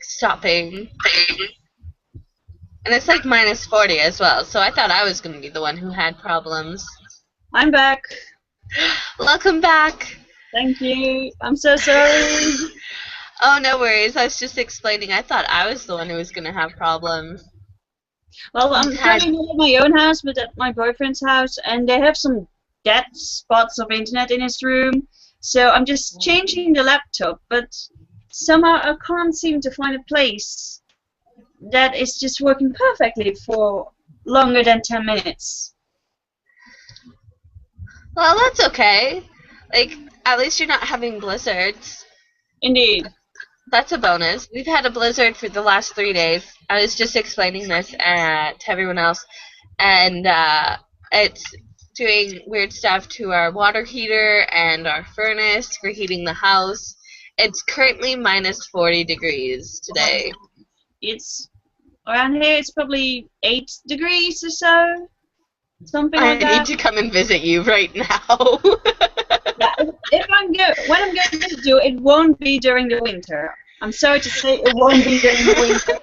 stopping. And it's like minus 40 as well, so I thought I was going to be the one who had problems. I'm back. Welcome back. Thank you. I'm so sorry. Oh, no worries. I was just explaining. I thought I was the one who was going to have problems. Well, I'm currently not at my own house, but at my boyfriend's house, and they have some dead spots of internet in his room. So I'm just changing the laptop, but somehow I can't seem to find a place that is just working perfectly for longer than 10 minutes. Well, that's okay. Like, at least you're not having blizzards. Indeed. That's a bonus. We've had a blizzard for the last 3 days. I was just explaining this to everyone else, and it's doing weird stuff to our water heater and our furnace for heating the house. It's currently minus 40 degrees today. It's around here. It's probably 8 degrees or so, something like that. I need to come and visit you right now. Yeah, when I'm going to do it, it won't be during the winter. I'm sorry to say, it won't be during the winter.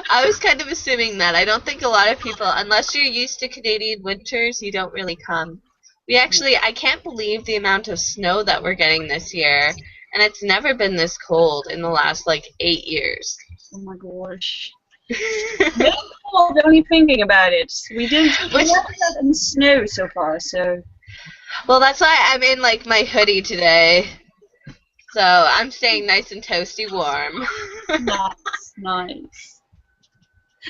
I was kind of assuming that. I don't think a lot of people, unless you're used to Canadian winters, you don't really come. I can't believe the amount of snow that we're getting this year, and it's never been this cold in the last, 8 years. Oh my gosh. Very cold only thinking about it. We haven't had any snow so far, so. Well, that's why I'm in, my hoodie today. So I'm staying nice and toasty warm. Nice.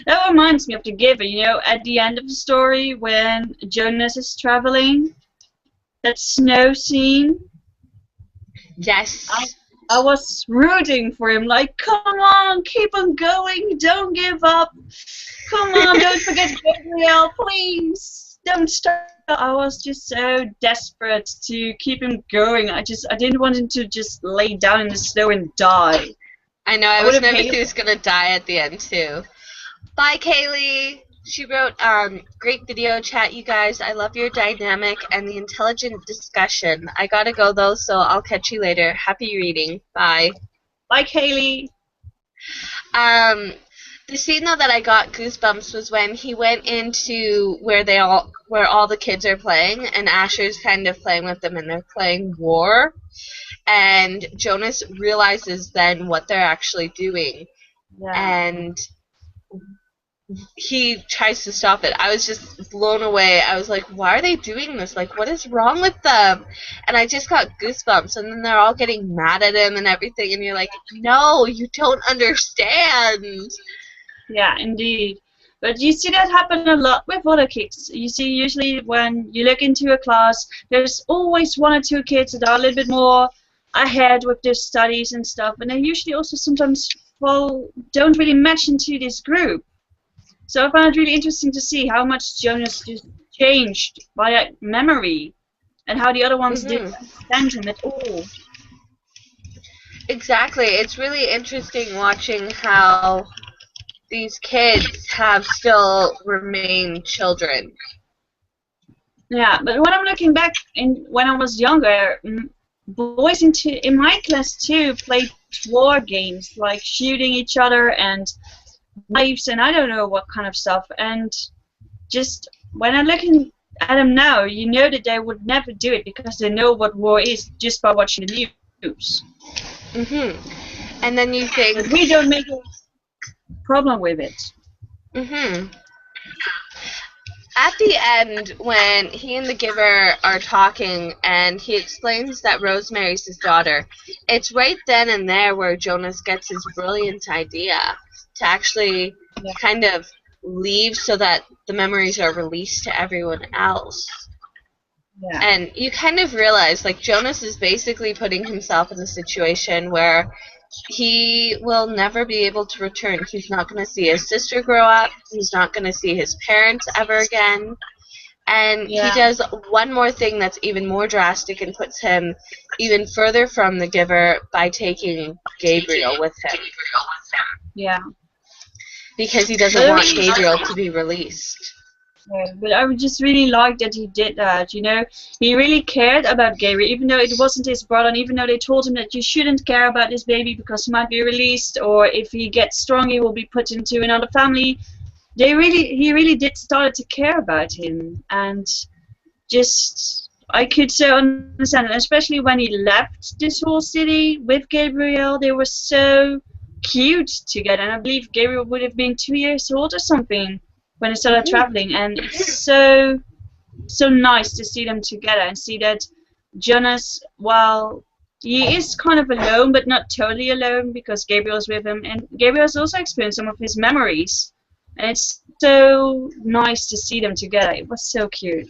That reminds me of the Giver, at the end of the story when Jonas is traveling, that snow scene. Yes. I was rooting for him, like, come on, keep on going, don't give up. Come on, don't forget Gabriel, please, don't stop. I was just so desperate to keep him going. I didn't want him to just lay down in the snow and die. I know, I was nervous he was going to die at the end, too. Bye, Kaylee. She wrote, great video chat, you guys. I love your dynamic and the intelligent discussion. I gotta go, though, so I'll catch you later. Happy reading. Bye. Bye, Kaylee. The scene, though, that I got goosebumps was when he went into where all the kids are playing, and Asher's kind of playing with them, and they're playing war. And Jonas realizes then what they're actually doing. Yeah. And he tries to stop it. I was just blown away. I was like, why are they doing this? What is wrong with them? And I just got goosebumps. And then they're all getting mad at him and everything. And you're like, no, you don't understand. Yeah, indeed. But you see that happen a lot with other kids. You see, usually when you look into a class, there's always one or two kids that are a little bit more ahead with their studies and stuff. And they usually also sometimes don't really match into this group. So I found it really interesting to see how much Jonas just changed by that memory and how the other ones didn't understand him at all. Exactly. It's really interesting watching how these kids have still remained children. Yeah, but when I'm looking back, when I was younger, boys in my class too played war games, like shooting each other and knives and I don't know what kind of stuff. And just when I'm looking at them now, you know that they would never do it because they know what war is just by watching the news. And then you think... But we don't make a problem with it. At the end, when he and the Giver are talking and he explains that Rosemary's his daughter, it's right then and there where Jonas gets his brilliant idea to actually kind of leave so that the memories are released to everyone else. Yeah. And you kind of realize, like, Jonas is basically putting himself in a situation where he will never be able to return. He's not going to see his sister grow up. He's not going to see his parents ever again. And he does one more thing that's even more drastic and puts him even further from the Giver by taking Gabriel with him. Yeah. Because he doesn't want Gabriel to be released. Yeah, but I would just really like that he did that, you know. He really cared about Gabriel, even though it wasn't his brother, and even though they told him that you shouldn't care about this baby because he might be released, or if he gets strong he will be put into another family. He really did start to care about him, and just, I could so understand it, especially when he left this whole city with Gabriel. They were so cute together, and I believe Gabriel would have been 2 years old or something when they started traveling, and it's so nice to see them together and see that Jonas, while he is kind of alone, but not totally alone because Gabriel's with him, and Gabriel's also experienced some of his memories, and it's so nice to see them together. It was so cute.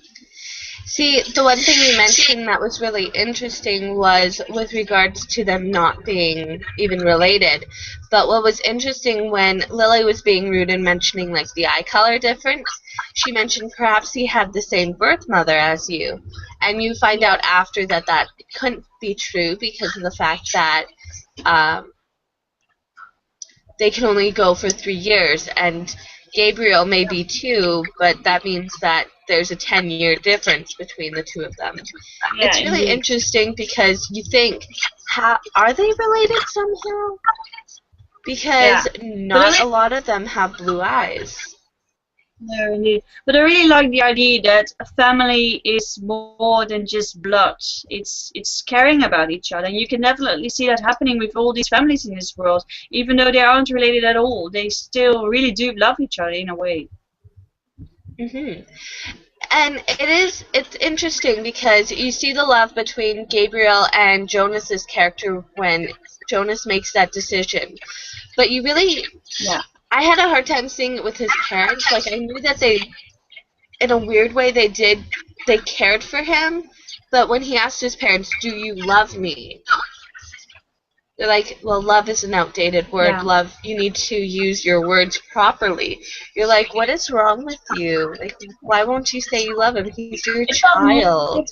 See, the one thing you mentioned that was really interesting was with regards to them not being even related. But what was interesting when Lily was being rude and mentioning like the eye color difference, she mentioned perhaps he had the same birth mother as you. And you find out after that that couldn't be true because of the fact that they can only go for 3 years, and Gabriel may be 2, but that means that there's a 10-year difference between the two of them. Yeah, it's really interesting because you think, are they related somehow? Because not a lot of them have blue eyes. No, indeed. But I really like the idea that a family is more than just blood. It's caring about each other. And you can definitely see that happening with all these families in this world. Even though they aren't related at all, they still really do love each other in a way. And it's interesting because you see the love between Gabriel and Jonas's character when Jonas makes that decision. But you really... Yeah. I had a hard time seeing it with his parents. Like, I knew that they, in a weird way, they cared for him. But when he asked his parents, "Do you love me?" They're like, well, love is an outdated word. Yeah. Love, you need to use your words properly. You're like, what is wrong with you? Like, why won't you say you love him? He's your child.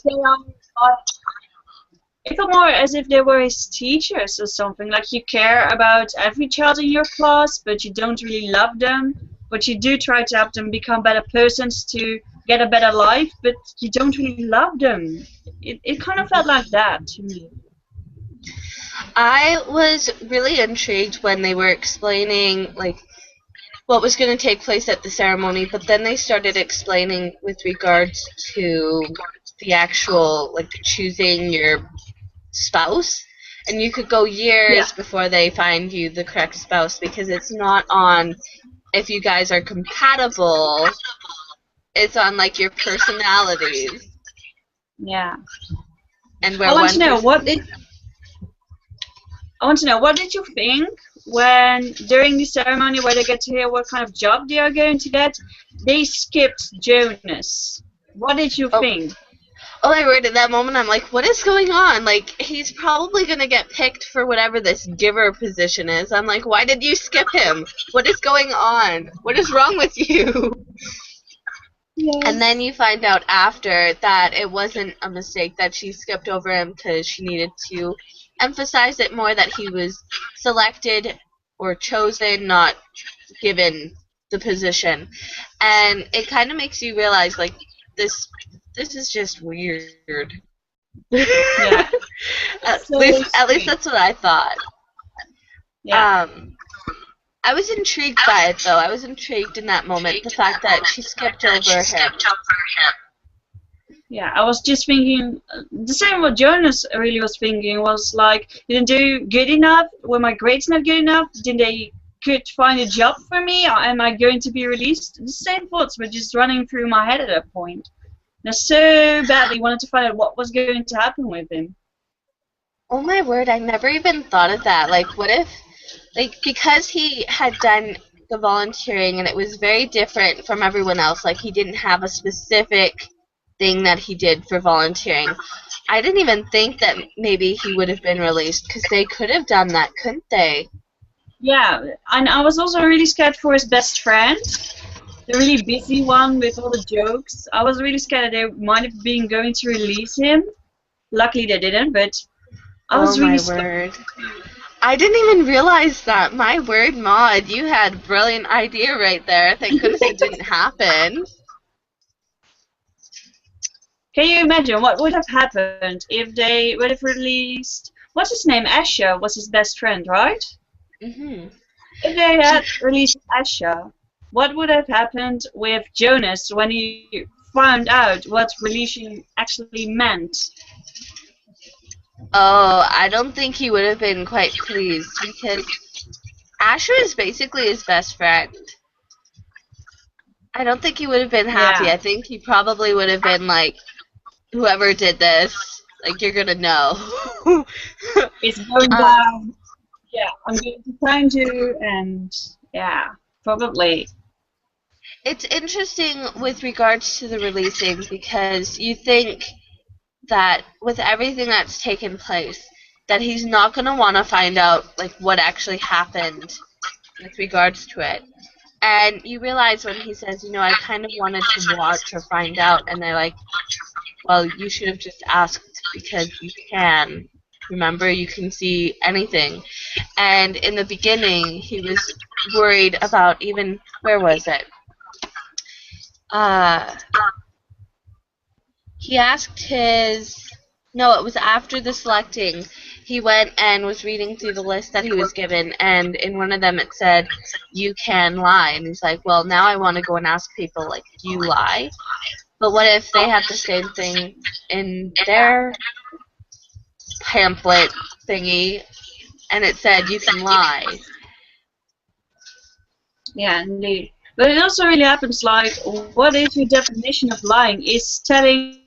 It felt more as if they were his teachers or something. Like, you care about every child in your class, but you don't really love them. But you do try to help them become better persons to get a better life, but you don't really love them. It kind of felt like that to me. I was really intrigued when they were explaining, like, what was going to take place at the ceremony, but then they started explaining with regards to the actual, like, choosing your spouse, and you could go years before they find you the correct spouse, because it's not on if you guys are compatible, it's on, like, your personalities. Yeah. And where I want to know, what did you think when, during the ceremony where they get to hear what kind of job they are going to get, they skipped Jonas? What did you think? Oh, I read at that moment, I'm like, what is going on? Like, he's probably going to get picked for whatever this giver position is. I'm like, why did you skip him? What is going on? What is wrong with you? Yes. And then you find out after that it wasn't a mistake, that she skipped over him because she needed to emphasize it more that he was selected or chosen, not given the position. And it kind of makes you realize, like, this is just weird. Yeah. at least that's what I thought. Yeah. I was intrigued by it, though. I was intrigued in that moment, the fact that she skipped over him. Yeah, I was just thinking, the same what Jonas really was thinking was like, didn't do good enough? Were my grades not good enough? Didn't they could find a job for me? Or am I going to be released? The same thoughts were just running through my head at that point. And I so badly wanted to find out what was going to happen with him. Oh my word, I never even thought of that. Like, what if, like, because he had done the volunteering and it was very different from everyone else, like, he didn't have a specific thing that he did for volunteering. I didn't even think that maybe he would have been released, because they could have done that, couldn't they? Yeah, and I was also really scared for his best friend, the really busy one with all the jokes. I was really scared that they might have been going to release him. Luckily they didn't, but I was Oh really my scared. word. I didn't even realize that. My word, Maud, you had a brilliant idea right there. Thank goodness it didn't happen. Can you imagine what would have happened if they would have released... What's his name? Asher was his best friend, right? Hmm. If they had released Asher, what would have happened with Jonas when he found out what releasing actually meant? Oh, I don't think he would have been quite pleased, because Asher is basically his best friend. I don't think he would have been happy. Yeah. I think he probably would have been like, whoever did this, like, you're gonna know. It's going um, down. Yeah, I'm going to find you, and yeah, probably. it's interesting with regards to the releasing, because you think that with everything that's taken place, that he's not gonna want to find out like what actually happened with regards to it. And you realize when he says, I kind of wanted to watch or find out, and they're like, well, you should have just asked, because you can. Remember, you can see anything. And in the beginning, he was worried about even, where was it? Uh, he asked no, it was after the selecting. He went and was reading through the list that he was given, and in one of them it said, you can lie. And he's like, well, now I want to go and ask people, like, do you lie? But what if they had the same thing in their pamphlet thingy, and it said, you can lie? Yeah, indeed. But it also really happens like, what is your definition of lying? Is telling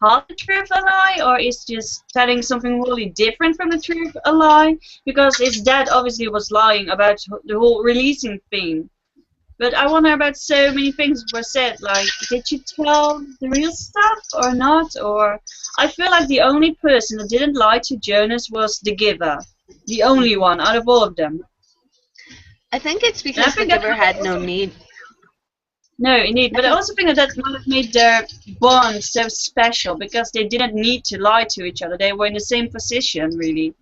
half the truth a lie, or is just telling something really different from the truth a lie? Because his dad obviously was lying about the whole releasing thing. But I wonder about so many things were said, like, did you tell the real stuff or not? Or I feel like the only person that didn't lie to Jonas was the giver. The only one out of all of them. I think it's And I because the think that giver had no need. no, indeed. I But I think, also think that that might have made their bond so special because they didn't need to lie to each other. They were in the same position, really.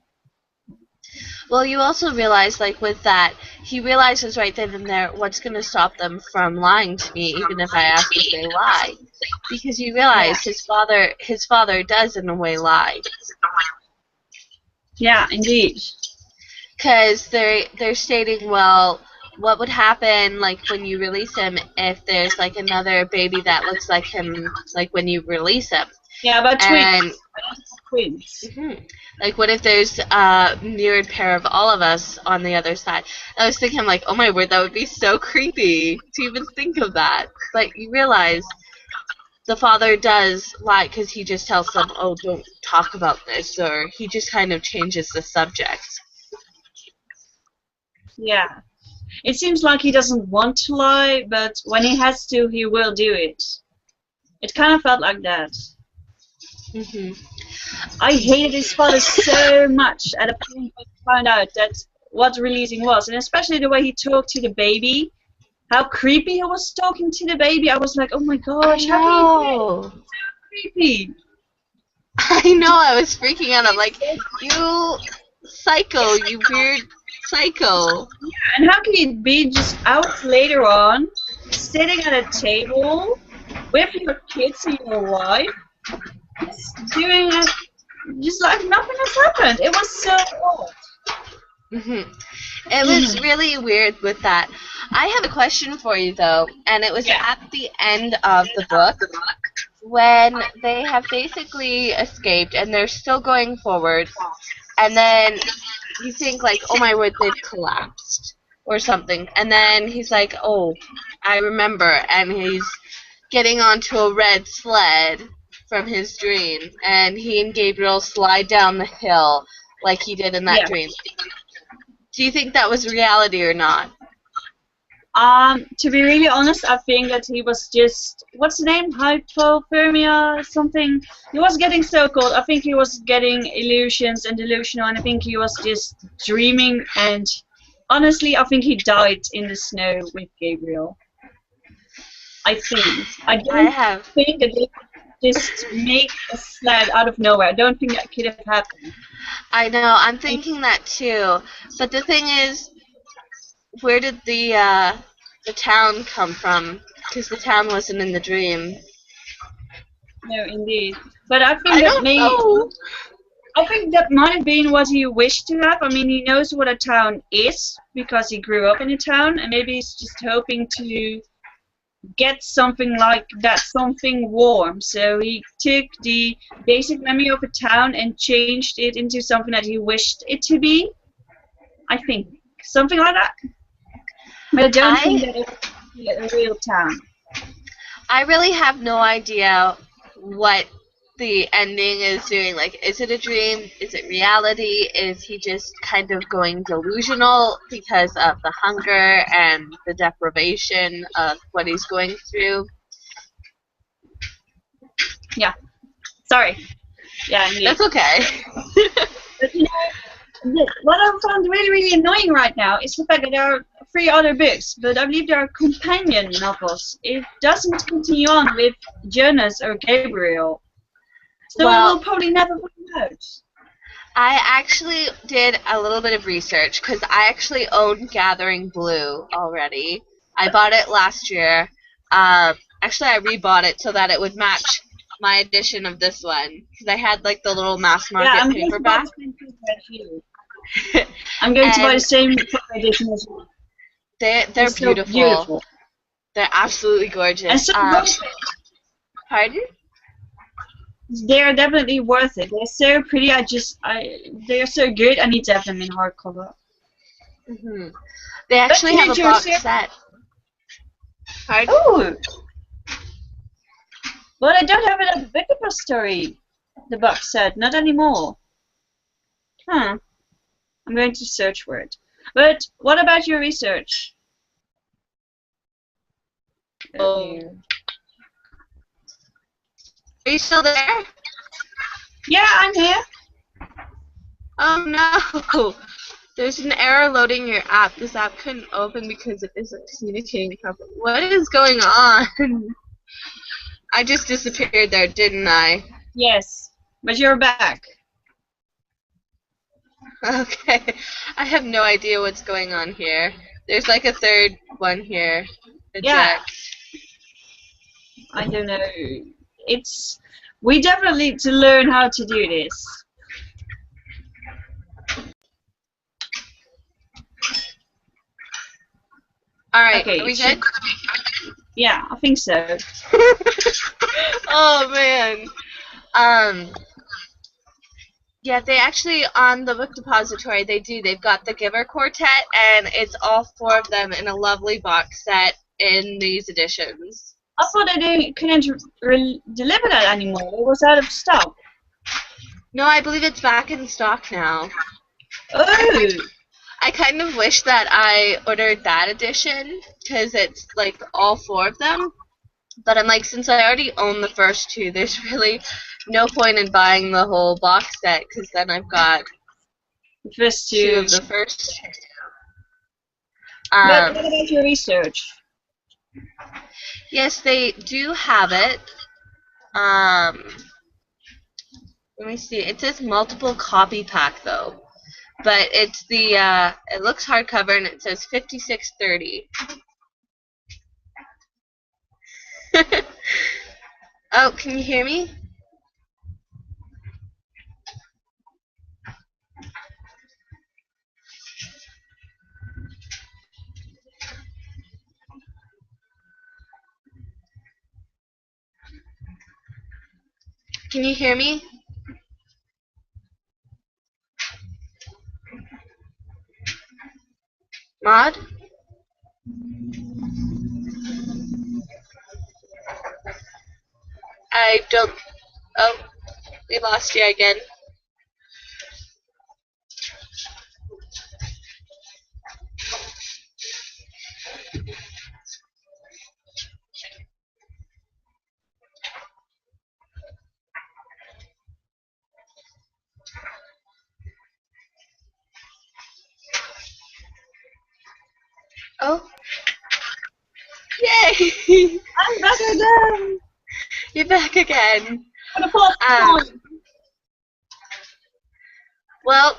well, you also realize, like, with that, he realizes right then and there, what's going to stop them from lying to me, even if I ask if they lie? Because you Yeah. realize his father does in a way lie. Yeah, indeed. Because they're stating, well, what would happen, like, when you release him, if there's like another baby that looks like him, like, when you release him? Yeah, about And twins. Twins. like, what if there's a mirrored pair of all of us on the other side? I was thinking, like, oh my word, that would be so creepy to even think of that. But you realize the father does lie, because he just tells them, oh, don't talk about this, or he just kind of changes the subject. Yeah. It seems like he doesn't want to lie, but when he has to, he will do it. It kind of felt like that. Hmm. I hated his father so much at the point when I found out that what releasing was, and especially the way he talked to the baby, how creepy he was talking to the baby. I was like, oh my I gosh, how can you do it? know. So creepy. I know, I was freaking out. I'm like, you psycho, you weird psycho. And how can you be just out later on, sitting at a table with your kids and your wife, just doing it, just like nothing has happened? It was so odd. Hmm. It was really weird with that. I have a question for you, though, and it was Yeah. at the end of the book when they have basically escaped and they're still going forward, and then you think, like, oh my word, they've collapsed. or something. And then he's like, oh, I remember. And he's getting onto a red sled from his dream. And he and Gabriel slide down the hill like he did in that Yeah. dream. Do you think that was reality or not? To be really honest, I think that he was just, what's the name? Hypothermia something. He was getting so cold. I think he was getting illusions and delusional, and I think he was just dreaming. And honestly, I think he died in the snow with Gabriel. I think. I don't think that they could just make a sled out of nowhere. I don't think that could have happened. I know. I'm thinking that too. But the thing is, where did the town come from? Because the town wasn't in the dream. No, indeed. But I think I think that might have been what he wished to have. I mean, he knows what a town is because he grew up in a town, and maybe he's just hoping to get something like that, something warm. So he took the basic memory of a town and changed it into something that he wished it to be. I think something like that. But I don't think that it's a real town. I really have no idea what the ending is doing. Like, is it a dream? Is it reality? Is he just kind of going delusional because of the hunger and the deprivation of what he's going through? Yeah. Sorry. Yeah, indeed. That's okay. But you know, what I found really, really annoying right now is the fact that there are 3 other books, but I believe there are companion novels. It doesn't continue on with Jonas or Gabriel. So we'll probably never find out. I actually did a little bit of research because I actually own Gathering Blue already. I bought it last year. Actually, I rebought it so that it would match my edition of this one because I had like the little mass market paperback. I'm going to buy the same edition as well. They're beautiful. So beautiful. They're absolutely gorgeous. And so pardon? They are definitely worth it. They're so pretty. They're so good. I need to have them in hardcover. Mm-hmm. They actually have a box set. Pardon? Oh. But I don't have it at the Book Depository. The box set, not anymore. Huh. I'm going to search for it. But what about your research? Oh. Are you still there? Yeah, I'm here. Oh no! There's an error loading your app. This app couldn't open because it isn't communicating properly. What is going on? I just disappeared there, didn't I? Yes, but you're back. Okay. I have no idea what's going on here. There's like a third one here. Yeah. I don't know. We definitely need to learn how to do this. Alright, okay, are we good? Yeah, I think so. Oh man. Yeah, they actually, on the Book Depository, they've got the Giver Quartet, and it's all 4 of them in a lovely box set in these editions. I thought they couldn't deliver that anymore. It was out of stock. No, I believe it's back in stock now. Oh! I kind of wish that I ordered that edition, because it's, like, all 4 of them. But I'm like, since I already own the first 2, there's really no point in buying the whole box set, because then I've got the first 2 of the first 2. But what about your research? Yes, they do have it. Let me see. It says multiple copy pack though, but it's the it looks hardcover and it says 5630. Oh, can you hear me? Can you hear me? Maud? I don't... Oh, we lost you again. Oh. Yay! I'm back again! You're back again. For the fourth time! Well,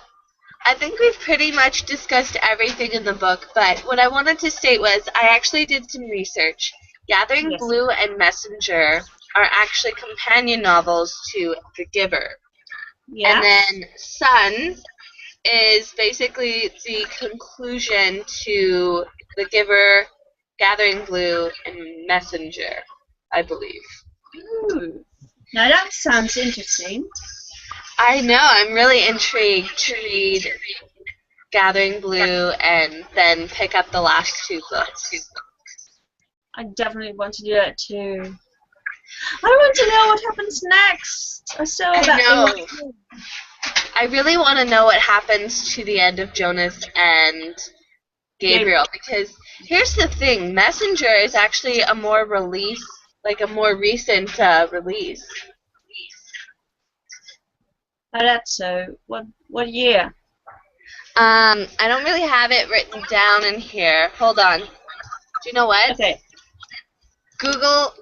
I think we've pretty much discussed everything in the book, but what I wanted to state was I actually did some research. Gathering Yes. Blue and Messenger are actually companion novels to The Giver. Yeah. And then Sun is basically the conclusion to The Giver, Gathering Blue, and Messenger, I believe. Ooh. Now that sounds interesting. I know, I'm really intrigued to read Gathering Blue and then pick up the last two books. I definitely want to do that too. I want to know what happens next. I know. I really want to know what happens to the end of Jonas and Gabriel, because here's the thing, Messenger is actually a more recent release. Oh, that's so. What year? I don't really have it written down in here. Hold on. Do you know what? Okay. Google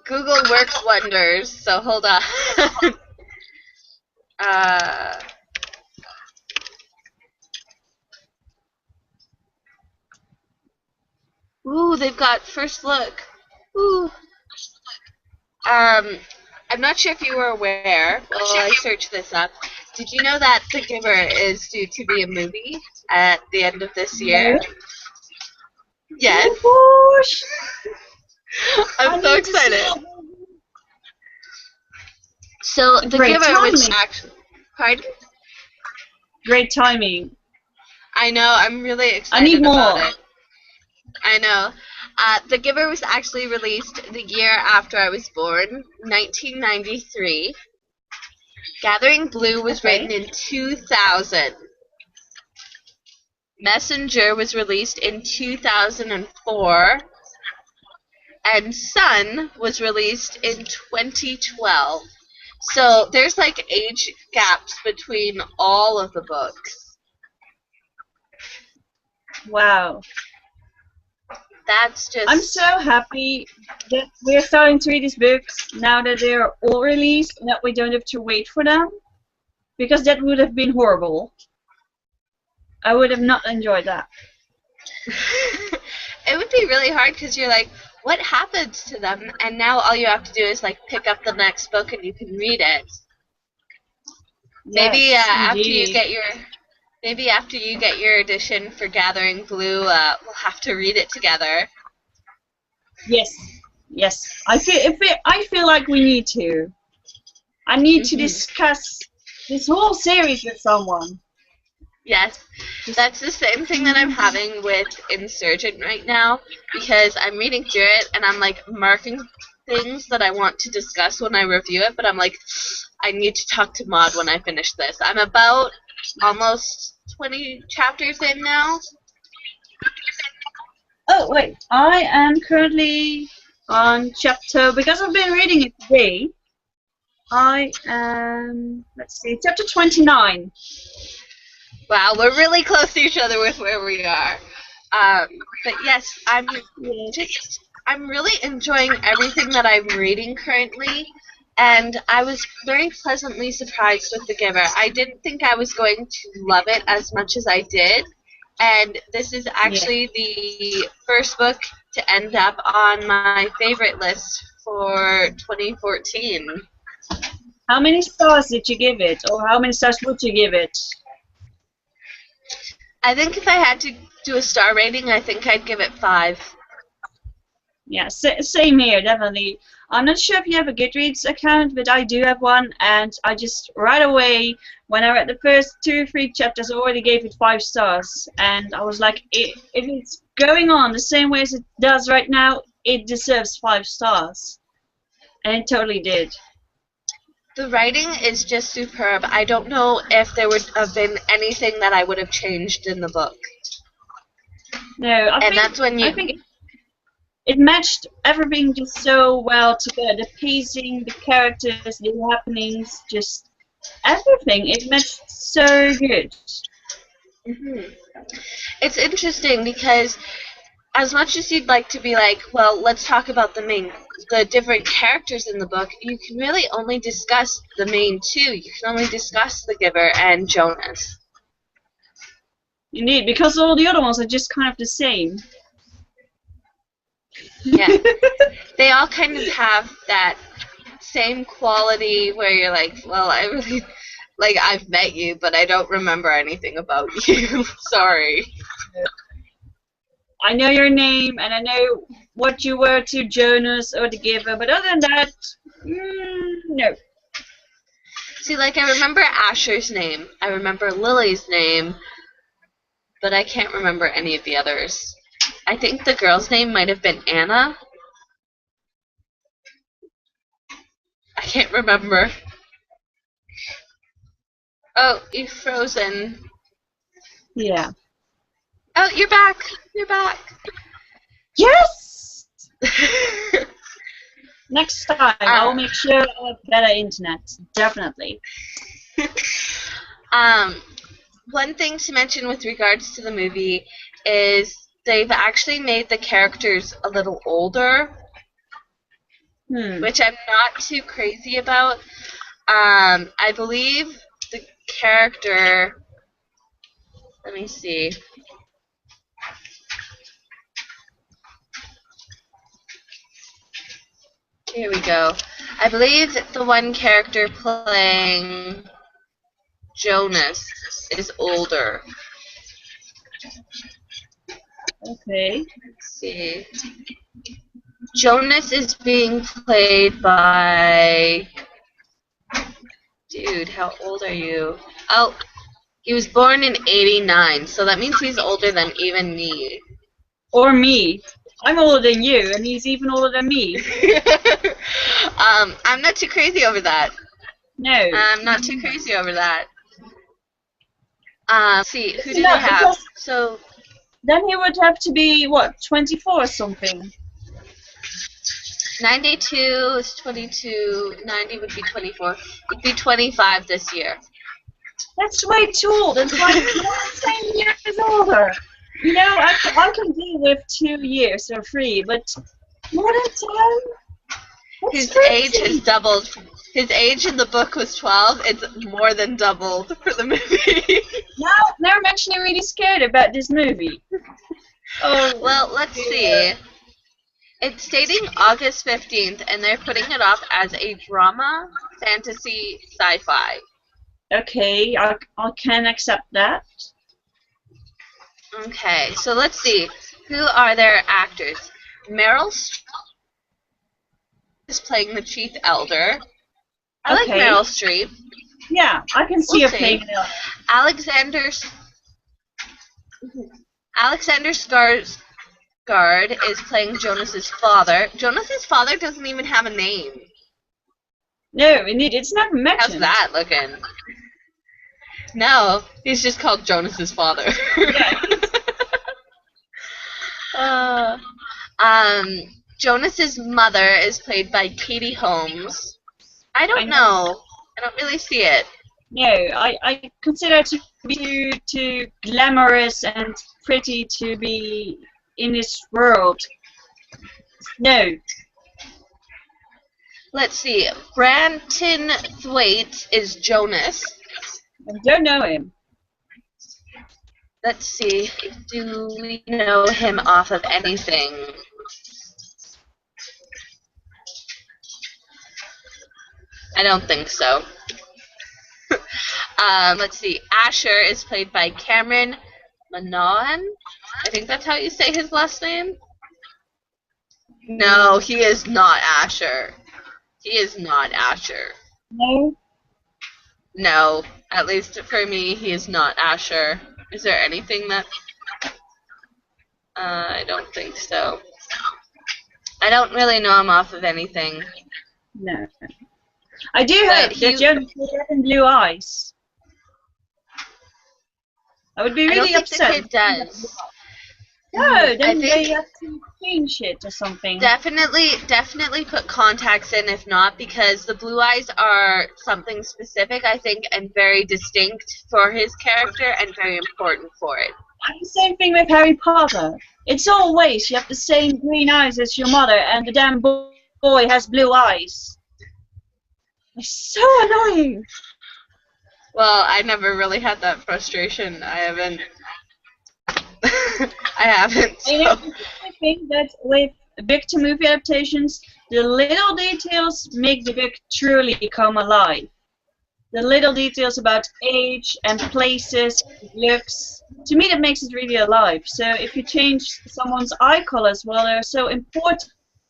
works wonders, so hold on. Ooh, they've got first look. Ooh. I'm not sure if you were aware. Well, I searched this up. Did you know that The Giver is due to be a movie at the end of this year? No. Yes. Oh gosh! I'm so excited. So The Great Giver was timing. actually... Pardon? Great timing. I know, I'm really excited I need more. about it. I know. The Giver was actually released the year after I was born, 1993. Gathering Blue was written in 2000. Messenger was released in 2004. And Sun was released in 2012. So there's like age gaps between all of the books. Wow. That's just... I'm so happy that we're starting to read these books now that they're all released and that we don't have to wait for them. Because that would have been horrible. I would have not enjoyed that. It would be really hard because you're like, what happens to them? And now all you have to do is like pick up the next book and you can read it. Maybe Yes, after you indeed. get your edition for Gathering Blue, we'll have to read it together. Yes. I feel like we need to. I need to discuss this whole series with someone. Yes, that's the same thing that I'm having with Insurgent right now, because I'm reading through it and I'm like marking things that I want to discuss when I review it, but I'm like, I need to talk to Maud when I finish this. I'm about almost 20 chapters in now. Oh, wait. I am currently on chapter, because I've been reading it today, I am, let's see, chapter 29. Wow, we're really close to each other with where we are. But yes, I'm really enjoying everything that I'm reading currently, and I was very pleasantly surprised with The Giver. I didn't think I was going to love it as much as I did, and this is actually the first book to end up on my favorite list for 2014. How many stars did you give it, or how many stars would you give it? I think if I had to do a star rating, I think I'd give it 5. Yeah, same here, definitely. I'm not sure if you have a Goodreads account, but I do have one, and I just right away, when I read the first 2 or 3 chapters, I already gave it 5 stars, and I was like, if it's going on the same way as it does right now, it deserves 5 stars, and it totally did. The writing is just superb. I don't know if there would have been anything that I would have changed in the book. No, And that's when I you... think it matched everything just so well together. The pacing, the characters, the happenings, just everything. It matched so good. It's interesting because as much as you'd like to be like, well, let's talk about the different characters in the book, you can really only discuss the main two. You can only discuss the Giver and Jonas. Indeed, because all the other ones are just kind of the same. Yeah. They all kind of have that same quality where you're like, well, I really, like, I've met you, but I don't remember anything about you. Sorry. I know your name, and I know what you were to Jonas or the Giver, but other than that, no. See, like, I remember Asher's name. I remember Lily's name. But I can't remember any of the others. I think the girl's name might have been Anna. I can't remember. Oh, you've frozen. Yeah. Oh, you're back. You're back. Yes! Next time, I will make sure I have better internet. Definitely. One thing to mention with regards to the movie is they've actually made the characters a little older, which I'm not too crazy about. I believe the character... Let me see. Here we go. I believe that the one character playing Jonas is older. Okay. Let's see. Jonas is being played by... Dude, how old are you? Oh, he was born in 89, so that means he's older than even me. Or me. I'm older than you, and he's even older than me. I'm not too crazy over that. No. I'm not too crazy over that. Let's see, who do they have? So then he would have to be, what, 24 or something? 92 is 22, 90 would be 24. He'd be 25 this year. That's way too old. It's like 10 years older. You know, I can deal with 2 years or 3, but more than 10? His age has doubled. His age in the book was 12. It's more than doubled for the movie. Now I'm actually really scared about this movie. Oh, well, let's see. It's stating August 15th, and they're putting it off as a drama, fantasy, sci-fi. Okay, I can accept that. Okay, so let's see. Who are their actors? Meryl Streep is playing the Chief Elder. I like Meryl Streep. Yeah, I can see her playing it. Alexander Skarsgård is playing Jonas's father. Jonas's father doesn't even have a name. No, indeed, it's never mentioned. How's that looking? No, he's just called Jonas's father. Jonas's mother is played by Katie Holmes. I don't know. I don't really see it. No, I consider it to be too glamorous and pretty to be in this world. No. Let's see. Branton Thwaite is Jonas. I don't know him. Let's see. Do we know him off of anything? I don't think so. Let's see. Asher is played by Cameron Monaghan. I think that's how you say his last name. No, he is not Asher. He is not Asher. No? No, at least for me, he is not Asher. Is there anything that... I don't think so. I don't really know him off of anything. No. I do But hope that Jonas will have blue eyes. I would be I don't really think the upset. kid does. No, I then think they have to change it or something. definitely put contacts in, if not, because the blue eyes are something specific, I think, and very distinct for his character and very important for it. And the same thing with Harry Potter. It's always you have the same green eyes as your mother, and the damn boy has blue eyes. It's so annoying. Well, I never really had that frustration. I haven't. I haven't. So. I think that with book to movie adaptations, the little details make the book truly come alive. The little details about age and places, looks, to me that makes it really alive. So if you change someone's eye colors, well, they're so important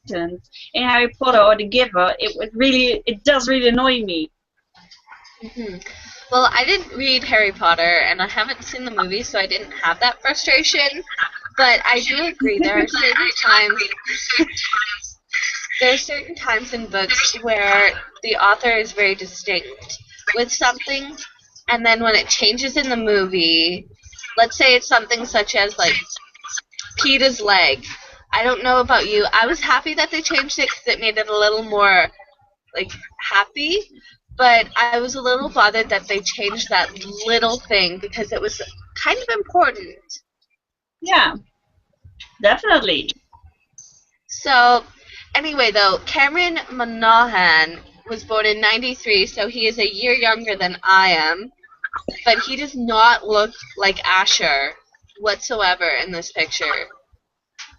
in Harry Potter or The Giver, it does really annoy me. Mm-hmm. Well, I didn't read Harry Potter, and I haven't seen the movie, so I didn't have that frustration. But I do agree there are certain times in books where the author is very distinct with something, and then when it changes in the movie, let's say it's something such as like Peeta's leg. I don't know about you. I was happy that they changed it because it made it a little more like happy. But I was a little bothered that they changed that little thing because it was kind of important. Yeah, definitely. So, anyway, though, Cameron Monaghan was born in '93, so he is a year younger than I am. But he does not look like Asher whatsoever in this picture.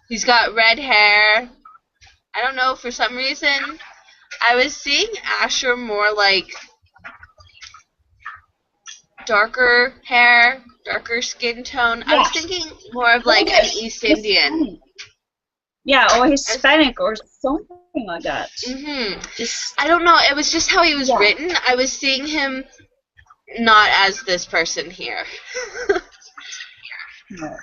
He's got red hair. I don't know, for some reason, I was seeing Asher more like darker hair, darker skin tone. Yeah. I was thinking more of like an East Indian. Yeah, or Hispanic or something like that. I don't know. It was just how he was written. I was seeing him not as this person here. No.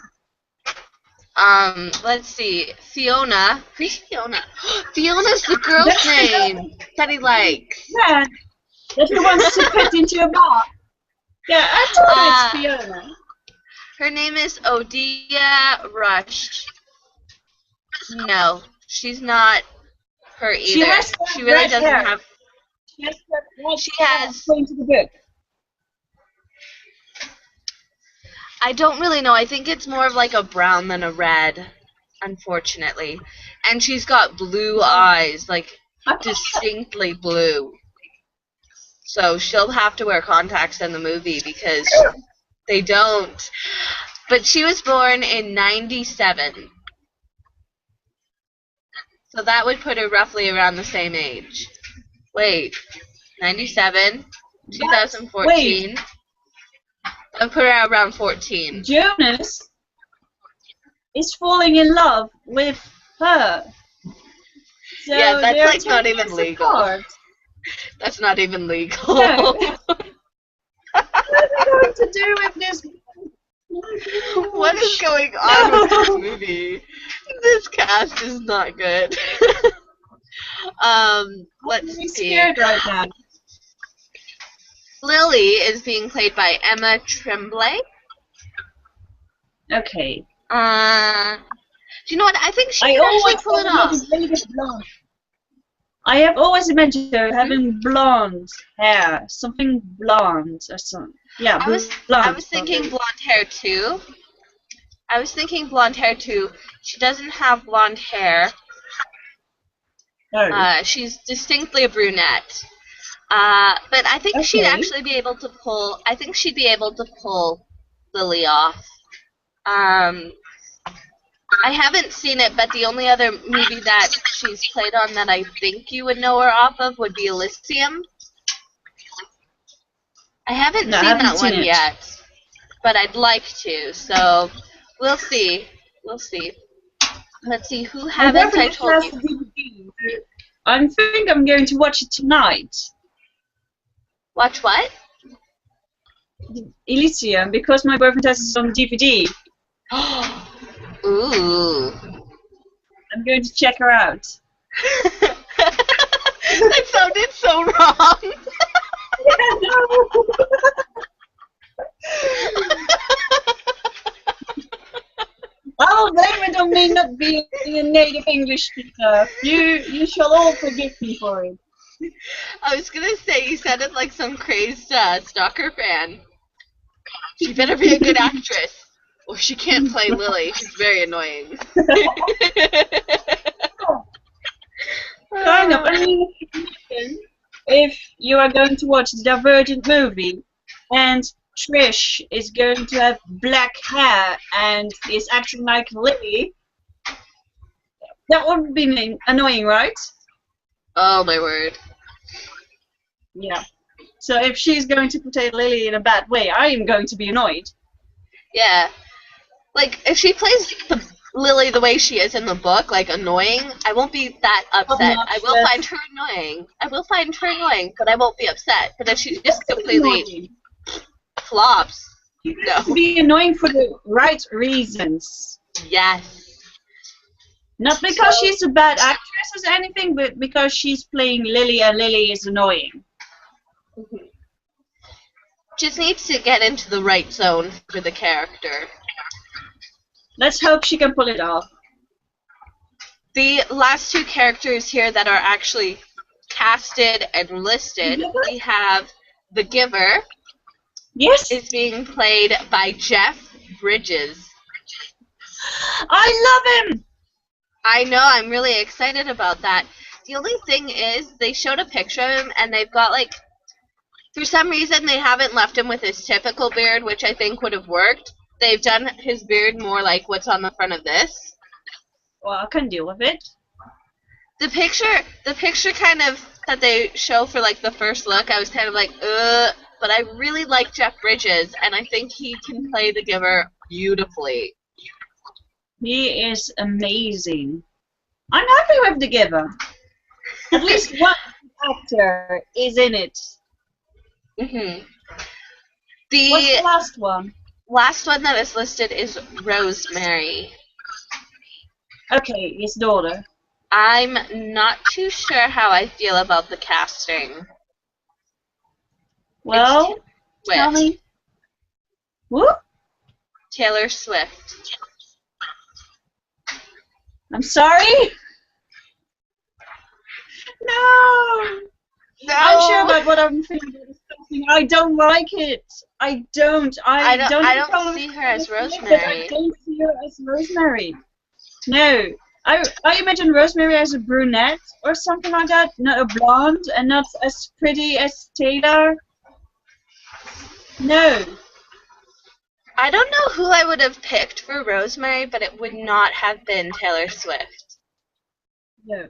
Let's see. Fiona. Who's Fiona? Fiona's the girl's name that he likes. Yeah, that he wants to put into a bar. Yeah, I told it's Fiona. Her name is Odia Rush. No, she's not her either. She really doesn't have. She has. According to the book. I don't really know. I think it's more of like a brown than a red, unfortunately. And she's got blue eyes, like distinctly blue. So she'll have to wear contacts in the movie because they don't. But she was born in '97. So that would put her roughly around the same age. Wait, 97, 2014. Wait. I'll put her around 14. Jonas is falling in love with her. So yeah, that's like not even legal. Apart. That's not even legal. No. What are we going to do with this? What is going on with this movie? This cast is not good. Let's see. I'm scared right now. Lily is being played by Emma Tremblay. Okay. Do you know what? I think she can actually pull it off. I have always imagined her having blonde hair, something blonde or something. Yeah, blonde. I was thinking blonde hair too. She doesn't have blonde hair. Oh. She's distinctly a brunette. But I think she'd actually be able to pull. I think she'd be able to pull Lily off. I haven't seen it, but the only other movie that she's played on that I think you would know her off of would be Elysium. I haven't seen that one yet, but I'd like to. So we'll see. Let's see who haven't I told you. I think I'm going to watch it tonight. Watch what? Elysium, because my boyfriend has it on DVD. Ooh. I'm going to check her out. That sounded so wrong. me not being a native English speaker. You shall all forgive me for it. I was gonna say you sounded like some crazed stalker fan. She better be a good actress, or she can't play Lily. She's very annoying. Kind of. I mean, if you are going to watch the Divergent movie, and Trish is going to have black hair and is acting like Lily, that would be annoying, right? Oh my word. Yeah. So if she's going to portray Lily in a bad way, I am going to be annoyed. Yeah. Like, if she plays Lily the way she is in the book, like, annoying, I won't be that upset. I will find her annoying. But I won't be upset. But if she just completely flops, no. To be annoying for the right reasons. Yes. Not because she's a bad actress or anything, but because she's playing Lily and Lily is annoying. Mm-hmm. Just needs to get into the right zone for the character. Let's hope she can pull it off. The last two characters here that are actually casted and listed, we have the Giver. Yes. Is being played by Jeff Bridges. I love him! I know, I'm really excited about that. The only thing is, they showed a picture of him, and they've got, like, for some reason, they haven't left him with his typical beard, which I think would have worked. They've done his beard more like what's on the front of this. Well, I can deal with it. The picture kind of that they show for, like, the first look, I was kind of like, but I really like Jeff Bridges, and I think he can play the Giver beautifully. He is amazing. I'm happy with the Giver. At least one actor is in it. Mm-hmm. What's the last one? Last one that is listed is Rosemary. Okay, his daughter. I'm not too sure how I feel about the casting. Well, tell me. Whoop? Taylor Swift. I'm sorry? No! No! I'm sure about what I'm feeling. I don't like it. I don't see her as Rosemary. I don't see her as Rosemary. No. I imagine Rosemary as a brunette or something like that. Not a blonde and not as pretty as Taylor. No. I don't know who I would have picked for Rosemary, but it would not have been Taylor Swift. No.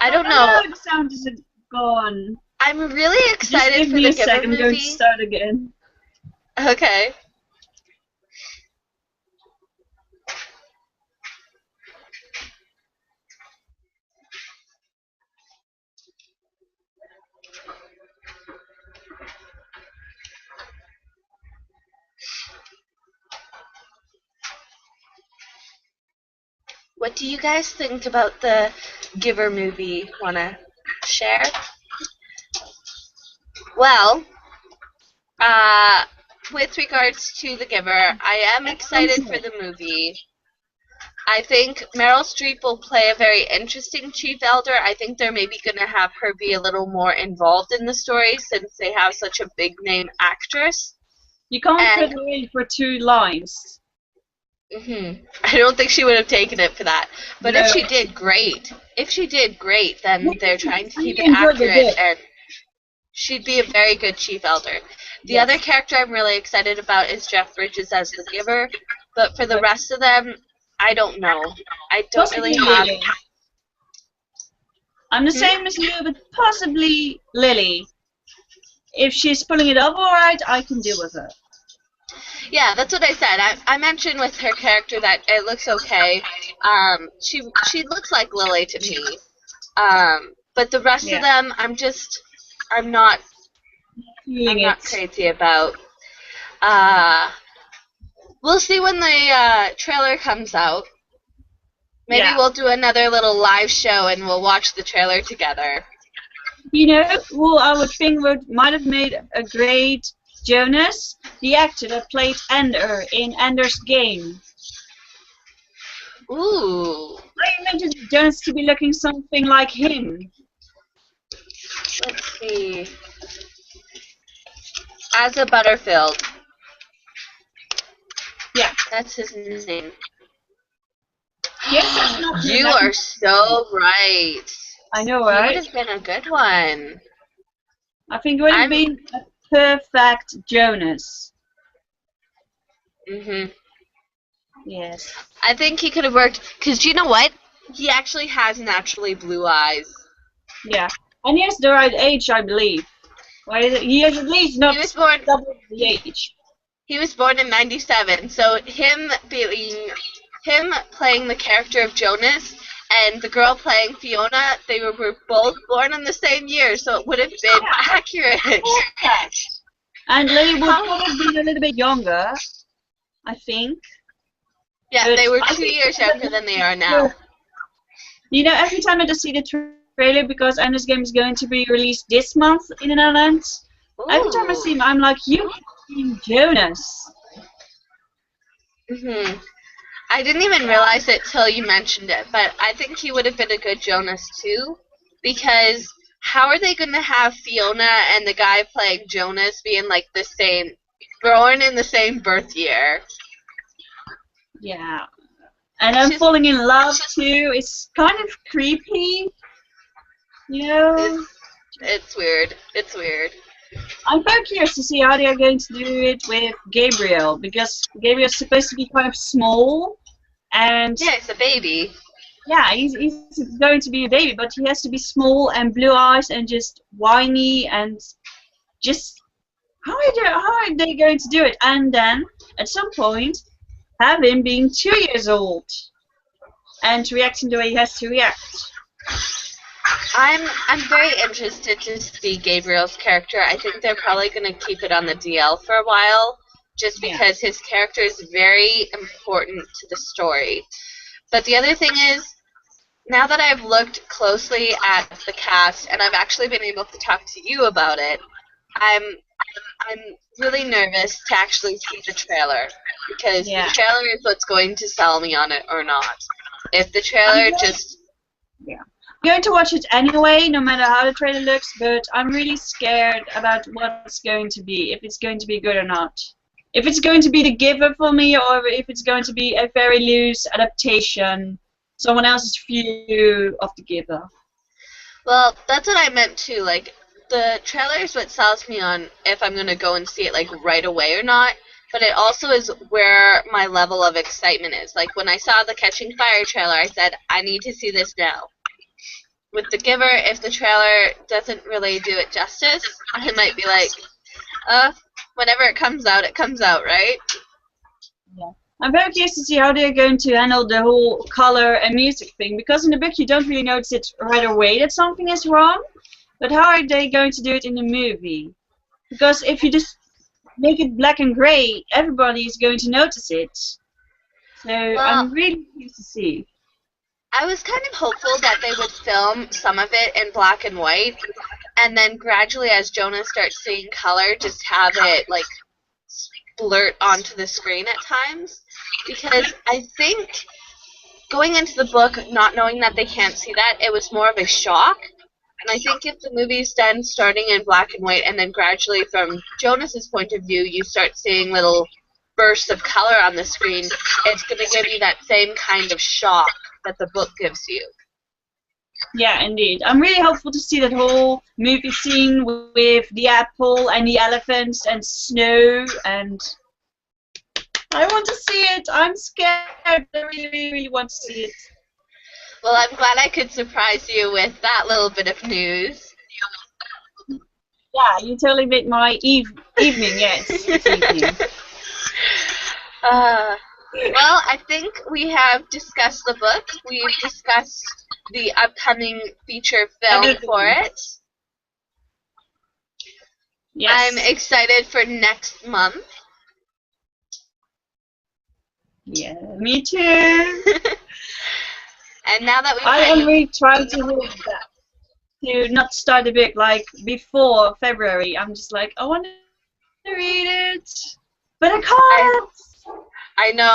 I don't know. The sound isn't gone. I'm really excited for the Giver movie. Just give me a second, I'm going to start again. Okay. What do you guys think about the Giver movie? Want to share? Well, with regards to the Giver, I am excited for the movie. I think Meryl Streep will play a very interesting Chief Elder. I think they're maybe going to have her be a little more involved in the story since they have such a big name actress. You can't put her in for 2 lines. I don't think she would have taken it for that. But if she did, great. If she did, great. Then they're trying to keep it accurate, and she'd be a very good Chief Elder. The other character I'm really excited about is Jeff Bridges as the Giver. But for the rest of them, I don't know. I don't really have... I'm the same as you, but possibly Lily. If she's pulling it off alright, I can deal with her. Yeah, that's what I said. I mentioned with her character that it looks okay. She looks like Lily to me. But the rest of them, I'm not crazy about. We'll see when the trailer comes out. Maybe we'll do another little live show and we'll watch the trailer together. You know, well, I would think might have made a great Jonas, the actor that played Ender in Ender's Game. Ooh. I imagined Jonas to be looking something like him. Let's see. Asa Butterfield. Yeah. That's his name. Yes, that's not You are so right. I know, He right? would have been a good one. I think it would have been a perfect Jonas. Mhm. Yes. I think he could have worked, because you know what? He actually has naturally blue eyes. Yeah. And he has the right age, I believe. Well, he has at least not He was born. double the age. He was born in '97, so him playing the character of Jonas and the girl playing Fiona, they were both born in the same year, so it would have been accurate. And Lily would probably be a little bit younger, I think. Yeah, But they were I 2 think years younger than they are now. You know, every time I just see the trailer, because Ender's Game is going to be released this month in the Netherlands, every time I see him, I'm like, you Jonas. Mhm. I didn't even realize it till you mentioned it, but I think he would have been a good Jonas too, because how are they going to have Fiona and the guy playing Jonas being like the same, born in the same birth year? Yeah. And I'm falling in love too. It's kind of creepy. You know? It's weird. It's weird. I'm very curious to see how they are going to do it with Gabriel, because Gabriel's supposed to be kind of small, and yeah, it's a baby. Yeah, he's going to be a baby, but he has to be small and blue eyes and just whiny and just how are they going to do it? And then at some point have him being 2 years old and reacting the way he has to react. I'm very interested to see Gabriel's character. I think they're probably going to keep it on the DL for a while, just because his character is very important to the story. But the other thing is, now that I've looked closely at the cast and I've actually been able to talk to you about it, I'm really nervous to actually see the trailer, because the trailer is what's going to sell me on it or not. If the trailer just... Yeah. I'm going to watch it anyway, no matter how the trailer looks, but I'm really scared about what it's going to be, if it's going to be good or not. If it's going to be The Giver for me, or if it's going to be a very loose adaptation, someone else's view of The Giver. Well, that's what I meant too. Like, the trailer is what sells me on if I'm going to go and see it like right away or not, but it also is where my level of excitement is. Like, when I saw the Catching Fire trailer, I said, I need to see this now. With The Giver, if the trailer doesn't really do it justice, I might be like, whenever it comes out, right? Yeah. I'm very curious to see how they're going to handle the whole color and music thing, because in the book you don't really notice it right away that something is wrong, but how are they going to do it in the movie? Because if you just make it black and gray, everybody is going to notice it. So I'm really curious to see. I was kind of hopeful that they would film some of it in black and white, and then gradually, as Jonah starts seeing color, just have it like blurt onto the screen at times. Because I think going into the book, not knowing that they can't see that, it was more of a shock. And I think if the movie's done starting in black and white, and then gradually from Jonas's point of view, you start seeing little bursts of color on the screen, it's going to give you that same kind of shock that the book gives you. Yeah, indeed. I'm really hopeful to see that whole movie scene with the apple and the elephants and snow, and I want to see it. I'm scared. I really, really, really want to see it. Well, I'm glad I could surprise you with that little bit of news. Yeah, you totally made my evening. Yes, it's evening. Well, I think we have discussed the book. We've discussed the upcoming feature film for it. Yes. I'm excited for next month. Yeah, me too. And now that I am really trying to not start the book like before February. I'm just like, I want to read it, but I can't. I know,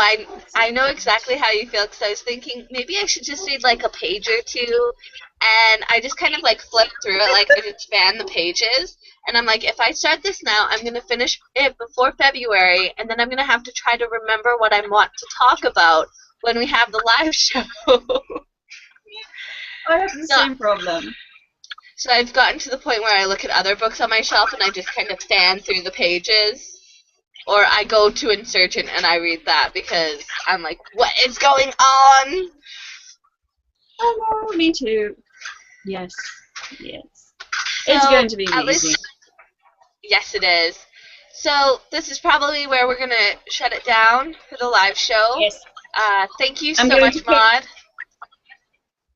I know exactly how you feel, because I was thinking maybe I should just read like a page or two, and I just kind of like flip through it, like I just fan the pages, and I'm like, if I start this now, I'm going to finish it before February, and then I'm going to have to try to remember what I want to talk about when we have the live show. I have the same problem. So I've gotten to the point where I look at other books on my shelf and I just kind of fan through the pages. Or I go to Insurgent and I read that because I'm like, what is going on? Oh no, me too. Yes, yes. So, It's going to be amazing. Yes, it is. So this is probably where we're going to shut it down for the live show. Yes. Thank you so much, Maud.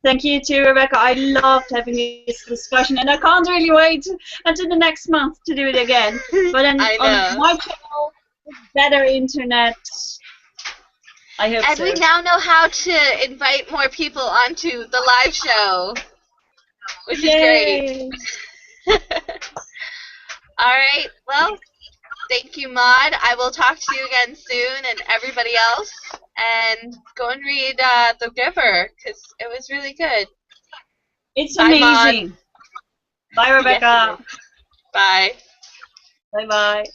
Thank you too, Rebecca. I loved having this discussion, and I can't really wait until the next month to do it again. But then on my channel, with better internet, I hope and so. we now know how to invite more people onto the live show, which is great. All right, well, thank you, Maud. I will talk to you again soon, and everybody else. And go and read The Giver, because it was really good. It's amazing. Bye, Rebecca. Yes, bye. Bye-bye.